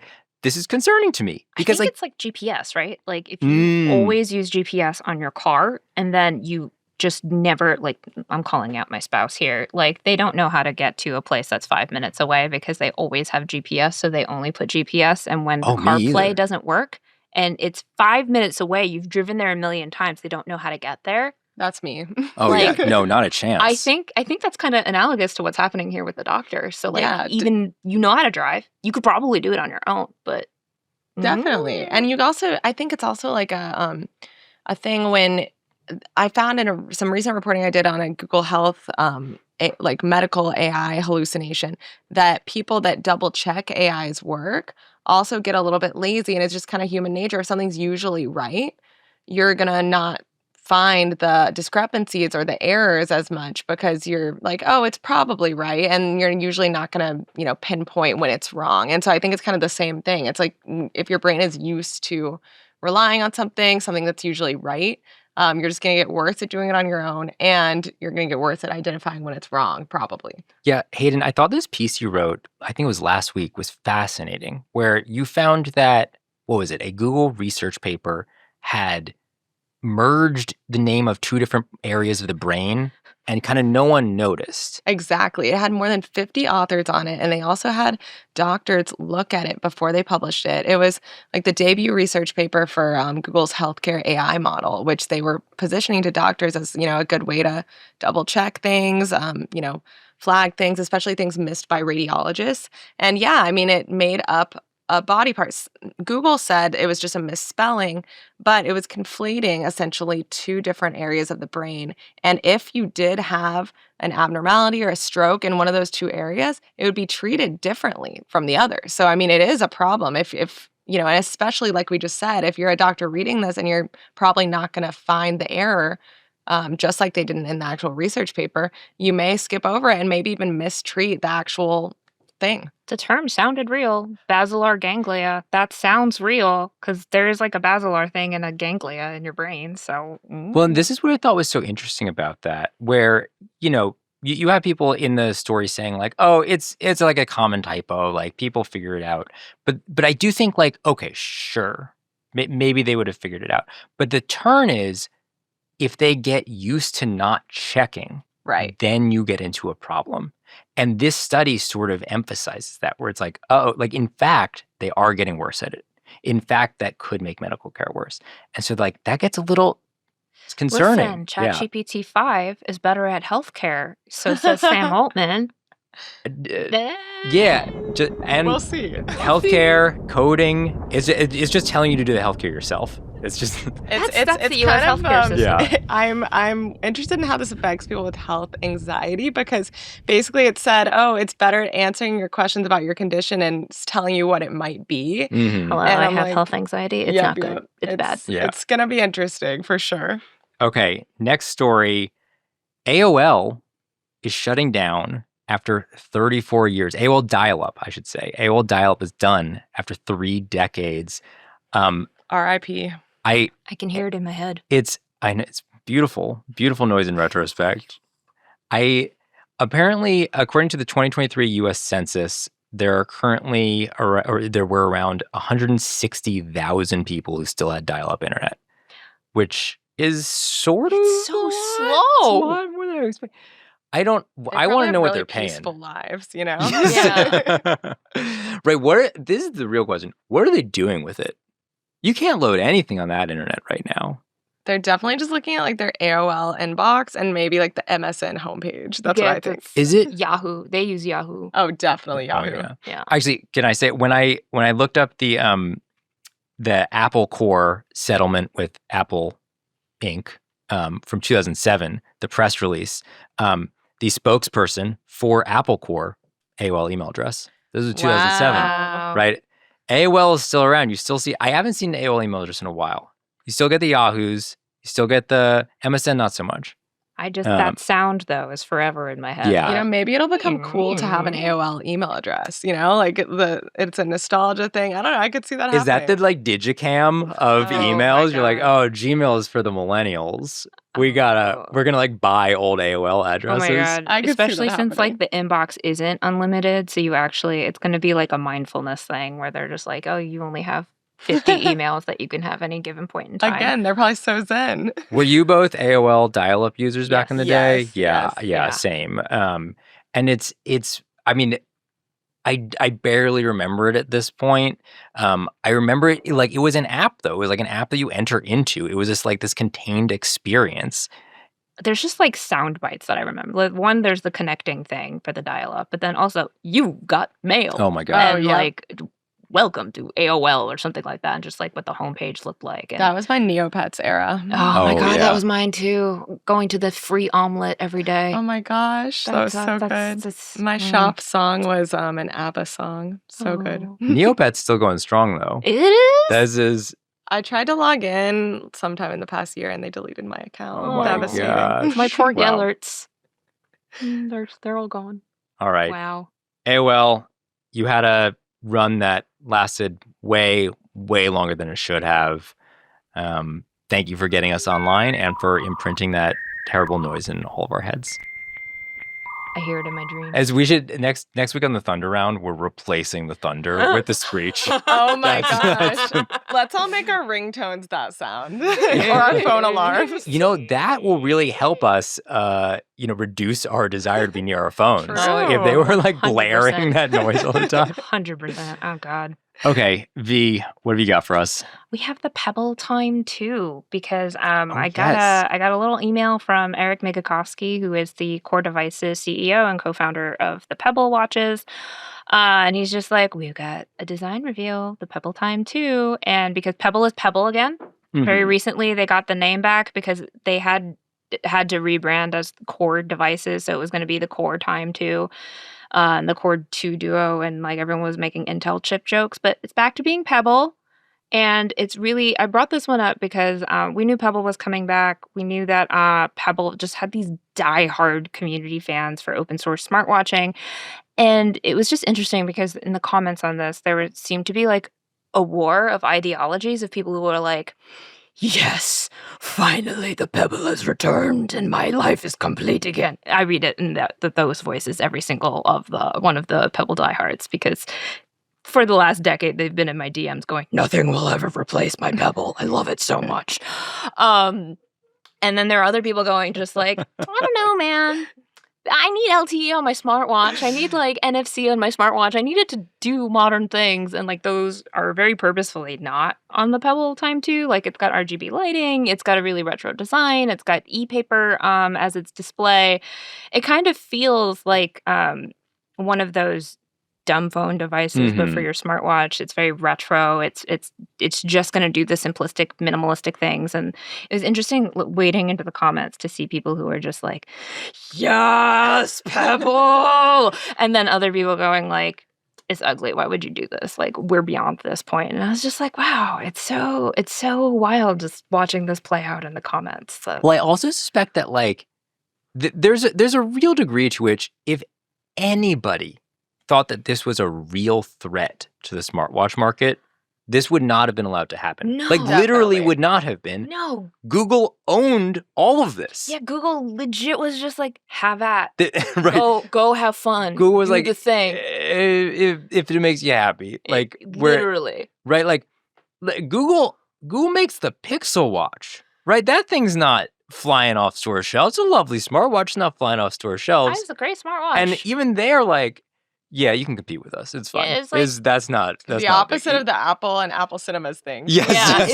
concerning to me because I think it's like GPS, right? Like if you always use GPS on your car and then you just never, like, I'm calling out my spouse here, like they don't know how to get to a place that's 5 minutes away because they always have GPS. So they only put GPS. And when the CarPlay doesn't work and it's 5 minutes away, you've driven there a million times, they don't know how to get there. That's me. Oh, like, yeah. No, not a chance. I think that's kind of analogous to what's happening here with the doctor. So, like, Yeah, even you know how to drive, you could probably do it on your own, but Definitely. And you also, I think it's also like a thing when I found in some recent reporting I did on a Google Health, like medical AI hallucination, that people that double check AI's work also get a little bit lazy, and it's just kind of human nature. If something's usually right, you're gonna not find the discrepancies or the errors as much because you're like, oh, it's probably right. And you're usually not going to, pinpoint when it's wrong. And so I think it's kind of the same thing. It's like if your brain is used to relying on something that's usually right, you're just going to get worse at doing it on your own. And you're going to get worse at identifying when it's wrong, probably. Yeah, Hayden, I thought this piece you wrote, I think it was last week, was fascinating, where you found that, what was it, a Google research paper had merged the name of 2 different areas of the brain and kind of no one noticed. Exactly. It had more than 50 authors on it, and they also had doctors look at it before they published it. It was like the debut research paper for Google's healthcare AI model, which they were positioning to doctors as, a good way to double check things, flag things, especially things missed by radiologists. And yeah, I mean, it made up body parts. Google said it was just a misspelling, but it was conflating essentially 2 different areas of the brain. And if you did have an abnormality or a stroke in one of those 2 areas, it would be treated differently from the other. So, I mean, it is a problem if and especially like we just said, if you're a doctor reading this and you're probably not going to find the error, just like they did in the actual research paper, you may skip over it and maybe even mistreat the actual thing. The term sounded real. Basilar ganglia. That sounds real because there is like a basilar thing and a ganglia in your brain. So, Well, and this is what I thought was so interesting about that, where, you have people in the story saying like, oh, it's like a common typo, like people figure it out. But I do think like, okay, sure, maybe they would have figured it out. But the turn is if they get used to not checking, Right. then you get into a problem. And this study sort of emphasizes that, where it's like, oh, like in fact, they are getting worse at it. In fact, that could make medical care worse. And so like that gets a little it's concerning. Listen, ChatGPT-5 is better at healthcare. So says Sam Altman. Yeah. And We'll see. healthcare, coding, it's just telling you to do the healthcare yourself. It's just That's the US kind of, healthcare system. Yeah. I'm interested in how this affects people with health anxiety, because basically it said, oh, it's better at answering your questions about your condition and it's telling you what it might be. Mhm. Hello, And I I'm have like, health anxiety. It's yep, not good. yep. It's bad. Yeah. It's gonna be interesting for sure. Okay, next story. AOL is shutting down after 34 years. AOL dial-up, I should say. AOL dial-up is done after 3 decades. R.I.P. I can hear it in my head. I know it's beautiful, beautiful noise in retrospect. Apparently, according to the 2023 U.S. Census, there are currently, or there were around 160,000 people who still had dial-up internet, which is sort of It's so a lot. slow. It's a lot more than I expect. I want to Probably know have what really they're paying. peaceful lives, you know? Yeah. Right. This is the real question. What are they doing with it? You can't load anything on that internet right now. They're definitely just looking at like their AOL inbox and maybe like the MSN homepage. That's what I think. Is it? Yahoo? They use Yahoo. Oh, definitely Oh, Yahoo. yeah. Yeah. Actually, can I say when I looked up the Apple Core settlement with Apple Inc. From 2007, the press release, the spokesperson for Apple Core AOL email address. This was 2007, Wow. right? AOL is still around. You still see. I haven't seen an AOL email address in a while. You still get the Yahoos. You still get the MSN, not so much. That sound though is forever in my head. Yeah. You know, maybe it'll become cool to have an AOL email address. You know, like it's a nostalgia thing. I don't know. I could see that happening. Is that the like digicam of Oh, emails? my You're like, God. oh, Gmail is for the millennials. We're gonna like buy old AOL Oh addresses. my god! I could see that Especially since like the inbox isn't unlimited, so it's going to be like a mindfulness thing where they're just like, oh, you only have 50 emails that you can have any given point in time. Again, they're probably so zen. Were you both AOL dial-up users back in the day? Yes, Yeah, yes. same. And it's. I mean, I barely remember it at this point. I remember it like it was an app though. It was like an app that you enter into. It was just like this contained experience. There's just like sound bites that I remember. Like, one, there's the connecting thing for the dial-up, but then also you got mail. Oh my god! And yeah. like, welcome to AOL or something like that, and just like what the homepage looked like. And, That was my Neopets era. oh my Oh, god, yeah. that was mine too. Going to the free omelet every day. Oh my gosh, that was so good. that's- My mm. shop song was an ABBA song. So good. Oh. Neopet's still going strong though. It is. This is I tried to log in sometime in the past year and they deleted my account. Oh my Devastating. gosh. My poor Wow. Gellerts. They're all gone. all right. Wow. AOL, you had a run that lasted way, way longer than it should have. Thank you for getting us online and for imprinting that terrible noise in all of our heads. I hear it in my dreams. As we should next week on the Thunder Round, we're replacing the thunder with the screech. Oh my That's- gosh. Let's all make our ringtones that sound. Or our phone alarms. You know, that will really help us reduce our desire to be near our phones. True. If they were like 100%. blaring that noise all the time. 100%. Oh god. Okay, V, what have you got for us? We have the Pebble Time too, because I got yes. a little email from Eric Migakovsky, who is the Core Devices CEO and co-founder of the Pebble watches. And he's just like, we've got a design reveal, the Pebble Time 2. And because Pebble is Pebble again, very Mhm. recently they got the name back because they had to rebrand as Core Devices. So it was going to be the Core Time 2. And the Core 2 Duo, and like everyone was making Intel chip jokes, but it's back to being Pebble. And it's really, I brought this one up because we knew Pebble was coming back. We knew that Pebble just had these diehard community fans for open source smartwatching. And it was just interesting because in the comments on this, seemed to be like a war of ideologies of people who were like, yes, finally the Pebble has returned and my life is complete again. I read it in those voices, every single one of the Pebble diehards, because for the last decade they've been in my DMs going, nothing will ever replace my Pebble. I love it so much. And then there are other people going just like, I don't know, man. I need LTE on my smartwatch. I need like NFC on my smartwatch. I need it to do modern things. And like those are very purposefully not on the Pebble Time 2. Like it's got RGB lighting. It's got a really retro design. It's got e-paper as its display. It kind of feels like one of those dumb phone devices, but for your smartwatch. It's very retro. It's just going to do the simplistic, minimalistic things. And it was interesting wading into the comments to see people who are just like, yes, Pebble. And then other people going like, it's ugly. Why would you do this? Like, we're beyond this point. And I was just like, wow, it's so wild just watching this play out in the comments. So. Well, I also suspect that like there's a real degree to which if anybody thought that this was a real threat to the smartwatch market, this would not have been allowed to happen. No, like literally definitely. would not have been. No. Google owned all of this. Yeah, Google legit was just like, have at. Right. Go have fun. Google was do like, the thing. If it makes you happy. Like Literally. right? Like Google makes the Pixel Watch, right? That thing's not flying off store shelves. It's a lovely smartwatch, it's not flying off store shelves. It's a great smartwatch. And even they're like, yeah, you can compete with us. It's fine. Yeah, it's like- that's not the not opposite big. of the Apple and Apple Cinemas thing. Yes,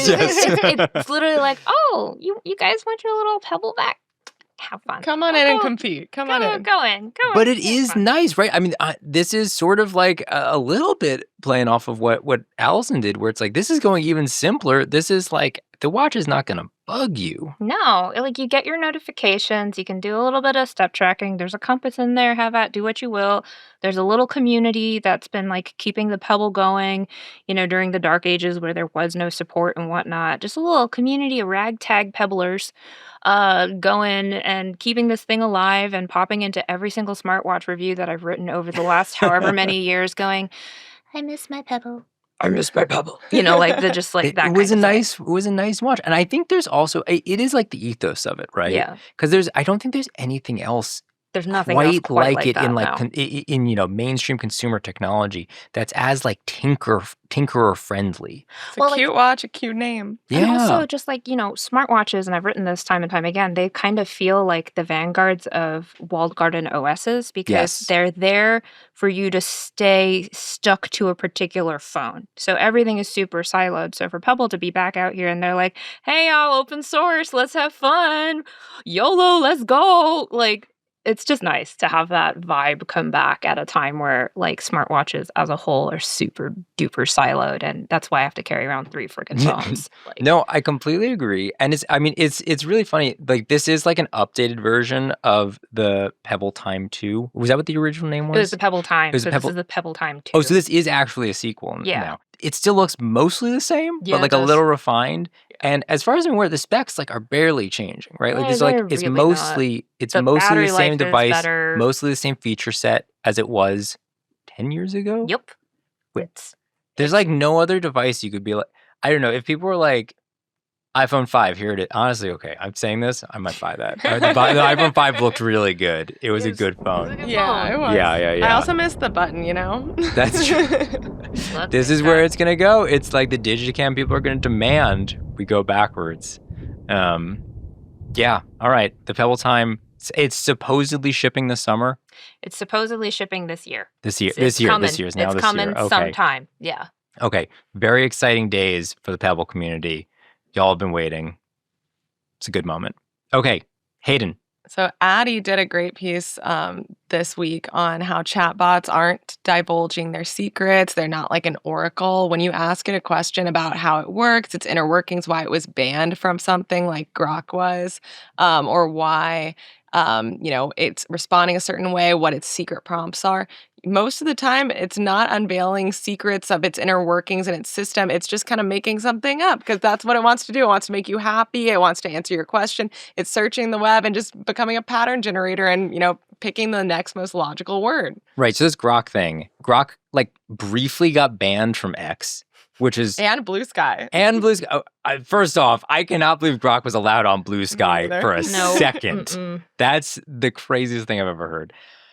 Yeah, yes. it's literally like, oh, you guys want your little Pebble back? Have fun. Come on in and compete. Come on in. Go in. But it Have is fun. nice, right? I mean, this is sort of like a little bit playing off of what Allison did, where it's like, this is going even simpler. This is like, the watch is not going to bug you. No, like you get your notifications. You can do a little bit of step tracking. There's a compass in there. Have at, do what you will. There's a little community that's been like keeping the Pebble going, during the dark ages where there was no support and whatnot. Just a little community of ragtag Pebblers going and keeping this thing alive and popping into every single smartwatch review that I've written over the last however many years going, I miss my Pebble. I miss my Pebble. Like the just like that. It was kind of it was a nice watch. And I think there's also, it is like the ethos of it, right? Yeah. Because I don't think there's anything else There's nothing else quite like it that, in like no. in mainstream consumer technology that's as like tinkerer friendly. It's a Well, like- cute watch, a cute name. And Yeah. also just like, smartwatches, and I've written this time and time again, they kind of feel like the vanguards of walled garden OSs because Yes. they're there for you to stay stuck to a particular phone. So everything is super siloed. So for Pebble to be back out here and they're like, hey, y'all, open source, let's have fun. YOLO, let's go. Like, it's just nice to have that vibe come back at a time where like smartwatches as a whole are super duper siloed, and that's why I have to carry around 3 freaking phones. Like, No, I completely agree. And it's really funny. Like this is like an updated version of the Pebble Time 2. Was that what the original name was? it was the Pebble Time. It was So the Pebble- this is the Pebble Time 2. Oh, so this is actually a sequel Yeah. now. It still looks mostly the same, Yeah, but like it a does. little refined. And as far as I'm aware, the specs like are barely changing, right? Like Yeah, it's like they're it's really mostly The mostly battery the same life is device, better. mostly the same feature set as it was 10 years ago. Yep. Wait. It's There's like no other device you could be like, I don't know, if people were like iPhone 5, here it is. Honestly, okay, I'm saying this, I might buy that. The iPhone 5 looked really good. It was a good phone. Yeah, it was. Yeah. I also missed the button, That's true. let's This do is where that. it's gonna go. It's like the Digicam people are gonna demand we go backwards. Yeah. All right. The Pebble Time. It's supposedly shipping this summer. It's supposedly shipping this year. This year. It's This year. coming. This year's now. It's This coming year. Okay. sometime. Yeah. Okay. Very exciting days for the Pebble community. Y'all have been waiting. It's a good moment. Okay, Hayden. So Addie did a great piece this week on how chatbots aren't divulging their secrets. They're not like an oracle. When you ask it a question about how it works, its inner workings, why it was banned from something like Grok was, or why it's responding a certain way, what its secret prompts are. Most of the time, it's not unveiling secrets of its inner workings and its system. It's just kind of making something up because that's what it wants to do. It wants to make you happy. It wants to answer your question. It's searching the web and just becoming a pattern generator and, picking the next most logical word. Right. So this Grok thing, Grok like briefly got banned from X, which is And Blue Sky. and Blue Sky. First off, I cannot believe Grok was allowed on Blue Sky neither. for a No. second. Mm-mm. That's the craziest thing I've ever heard.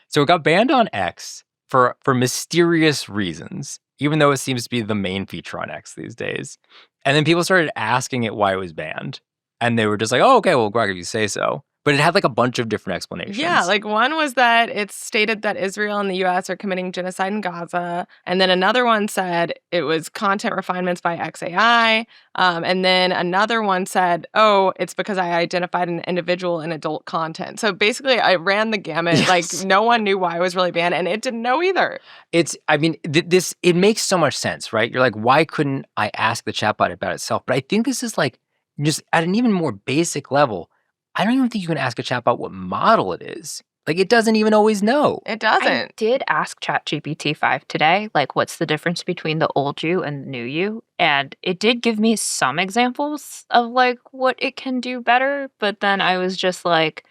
So it got banned on X for mysterious reasons, even though it seems to be the main feature on X these days. And then people started asking it why it was banned. And they were just like, oh, okay, well, Greg, if you say so. But it had like a bunch of different explanations. Yeah, like one was that it's stated that Israel and the US are committing genocide in Gaza. And then another one said it was content refinements by XAI. And then another one said, oh, it's because I identified an individual in adult content. So basically, I ran the gamut. Yes. Like no one knew why it was really banned, and it didn't know either. It makes so much sense, right? You're like, why couldn't I ask the chatbot about itself? But I think this is like just at an even more basic level. I don't even think you can ask a chatbot what model it is. Like, it doesn't even always know. It doesn't. I did ask ChatGPT-5 today, like, what's the difference between the old you and the new you? And it did give me some examples of, like, what it can do better. But then I was just like,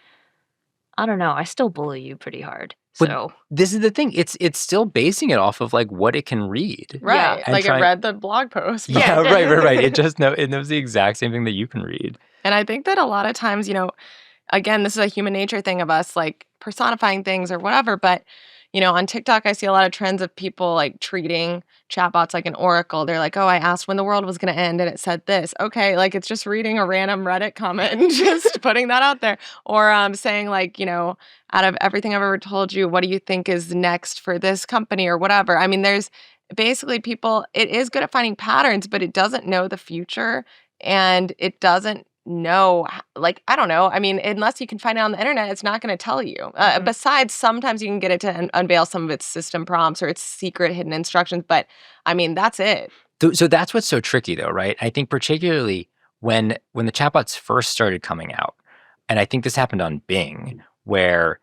I don't know. I still bully you pretty hard. But So this is the thing. It's still basing it off of, like, what it can read. Right. And Like it read the blog post. Yeah, right. It knows the exact same thing that you can read. And I think that a lot of times, again, this is a human nature thing of us like personifying things or whatever. But, on TikTok, I see a lot of trends of people like treating chatbots like an oracle. They're like, oh, I asked when the world was going to end and it said this. Okay, like it's just reading a random Reddit comment and just putting that out there. Or saying like, out of everything I've ever told you, what do you think is next for this company or whatever? I mean, there's basically it is good at finding patterns, but it doesn't know the future and it doesn't know, like, I don't know. I mean, unless you can find it on the internet, it's not going to tell you. Besides, sometimes you can get it to unveil some of its system prompts or its secret hidden instructions. But I mean, that's it. So that's what's so tricky, though, right? I think particularly when the chatbots first started coming out, and I think this happened on Bing, where,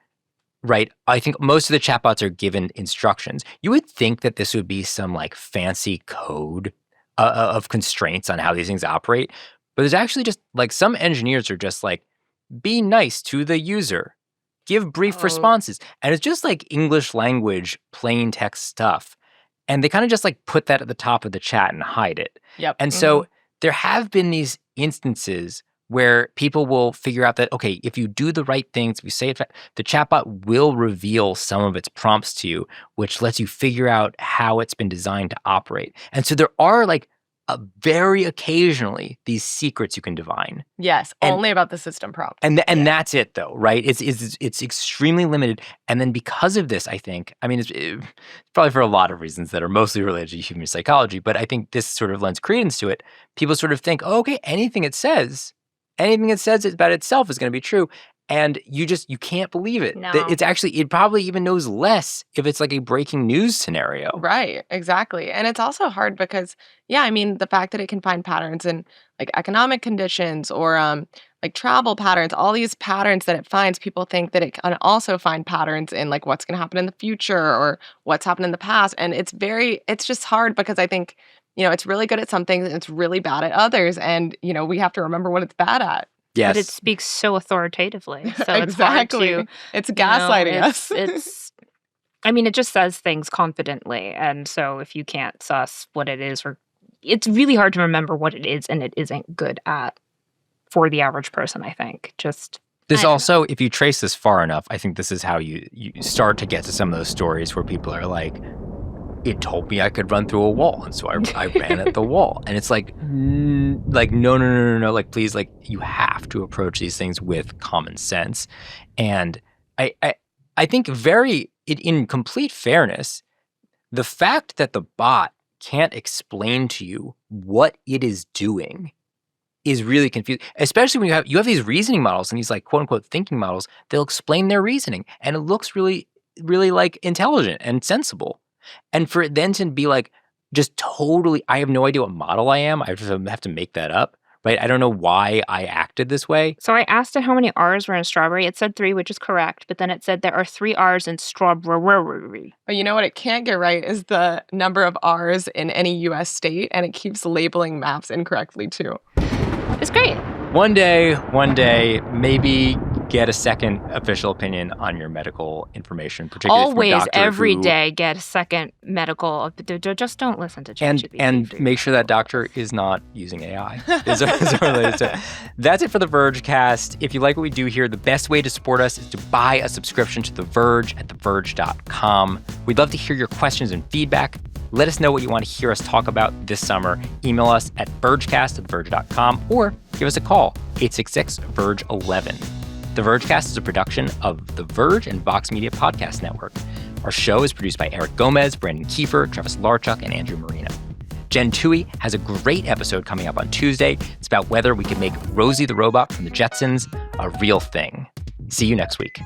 right, I think most of the chatbots are given instructions. You would think that this would be some like fancy code of constraints on how these things operate. But there's actually just like some engineers are just like, be nice to the user, give brief responses. And it's just like English language, plain text stuff. And they kind of just like put that at the top of the chat and hide it. Yep. And so there have been these instances where people will figure out that, okay, if you do the right things, if you say it, the chatbot will reveal some of its prompts to you, which lets you figure out how it's been designed to operate. And so there are like very occasionally these secrets you can divine. Yes, only about the system prompt. And that's it, though, right? It's extremely limited. And then because of this, I think, I mean, it's probably for a lot of reasons that are mostly related to human psychology, but I think this sort of lends credence to it. People sort of think, oh, okay, anything it says about itself is going to be true. And you can't believe it. No. It probably even knows less if it's like a breaking news scenario. Right, exactly. And it's also hard because, I mean, the fact that it can find patterns in like economic conditions or like travel patterns, all these patterns that it finds, people think that it can also find patterns in like what's going to happen in the future or what's happened in the past. And it's just hard because I think, it's really good at some things and it's really bad at others. And, we have to remember what it's bad at. Yes. But it speaks so authoritatively. So exactly. It's hard to, it's gaslighting us. I mean, it just says things confidently. And so if you can't suss what it is, or it's really hard to remember what it is and it isn't good at for the average person, I think. This also, if you trace this far enough, I think this is how you start to get to some of those stories where people are like, it told me I could run through a wall, and so I ran at the wall. And it's like, no, like, please, like, you have to approach these things with common sense. And I think in complete fairness, the fact that the bot can't explain to you what it is doing is really confusing, especially when you have these reasoning models and these like quote unquote thinking models. They'll explain their reasoning, and it looks really, really like intelligent and sensible. And for it then to be like, just totally, I have no idea what model I am. I just have to make that up, right? I don't know why I acted this way. So I asked it how many R's were in strawberry. It said 3, which is correct. But then it said there are 3 R's in strawberry. But you know what it can't get right is the number of R's in any U.S. state, and it keeps labeling maps incorrectly too. It's great. One day, maybe get a second official opinion on your medical information, particularly from a Always, doctor every who, day, get a second medical. Just don't listen to ChatGPT. and make sure that doctor is not using AI. That's it for the Vergecast. If you like what we do here, the best way to support us is to buy a subscription to The Verge at theverge.com. We'd love to hear your questions and feedback. Let us know what you want to hear us talk about this summer. Email us at vergecast@verge.com or give us a call, 866-VERGE-11. The Vergecast is a production of The Verge and Vox Media Podcast Network. Our show is produced by Eric Gomez, Brandon Kiefer, Travis Larchuk, and Andrew Marino. Jen Tui has a great episode coming up on Tuesday. It's about whether we can make Rosie the Robot from the Jetsons a real thing. See you next week.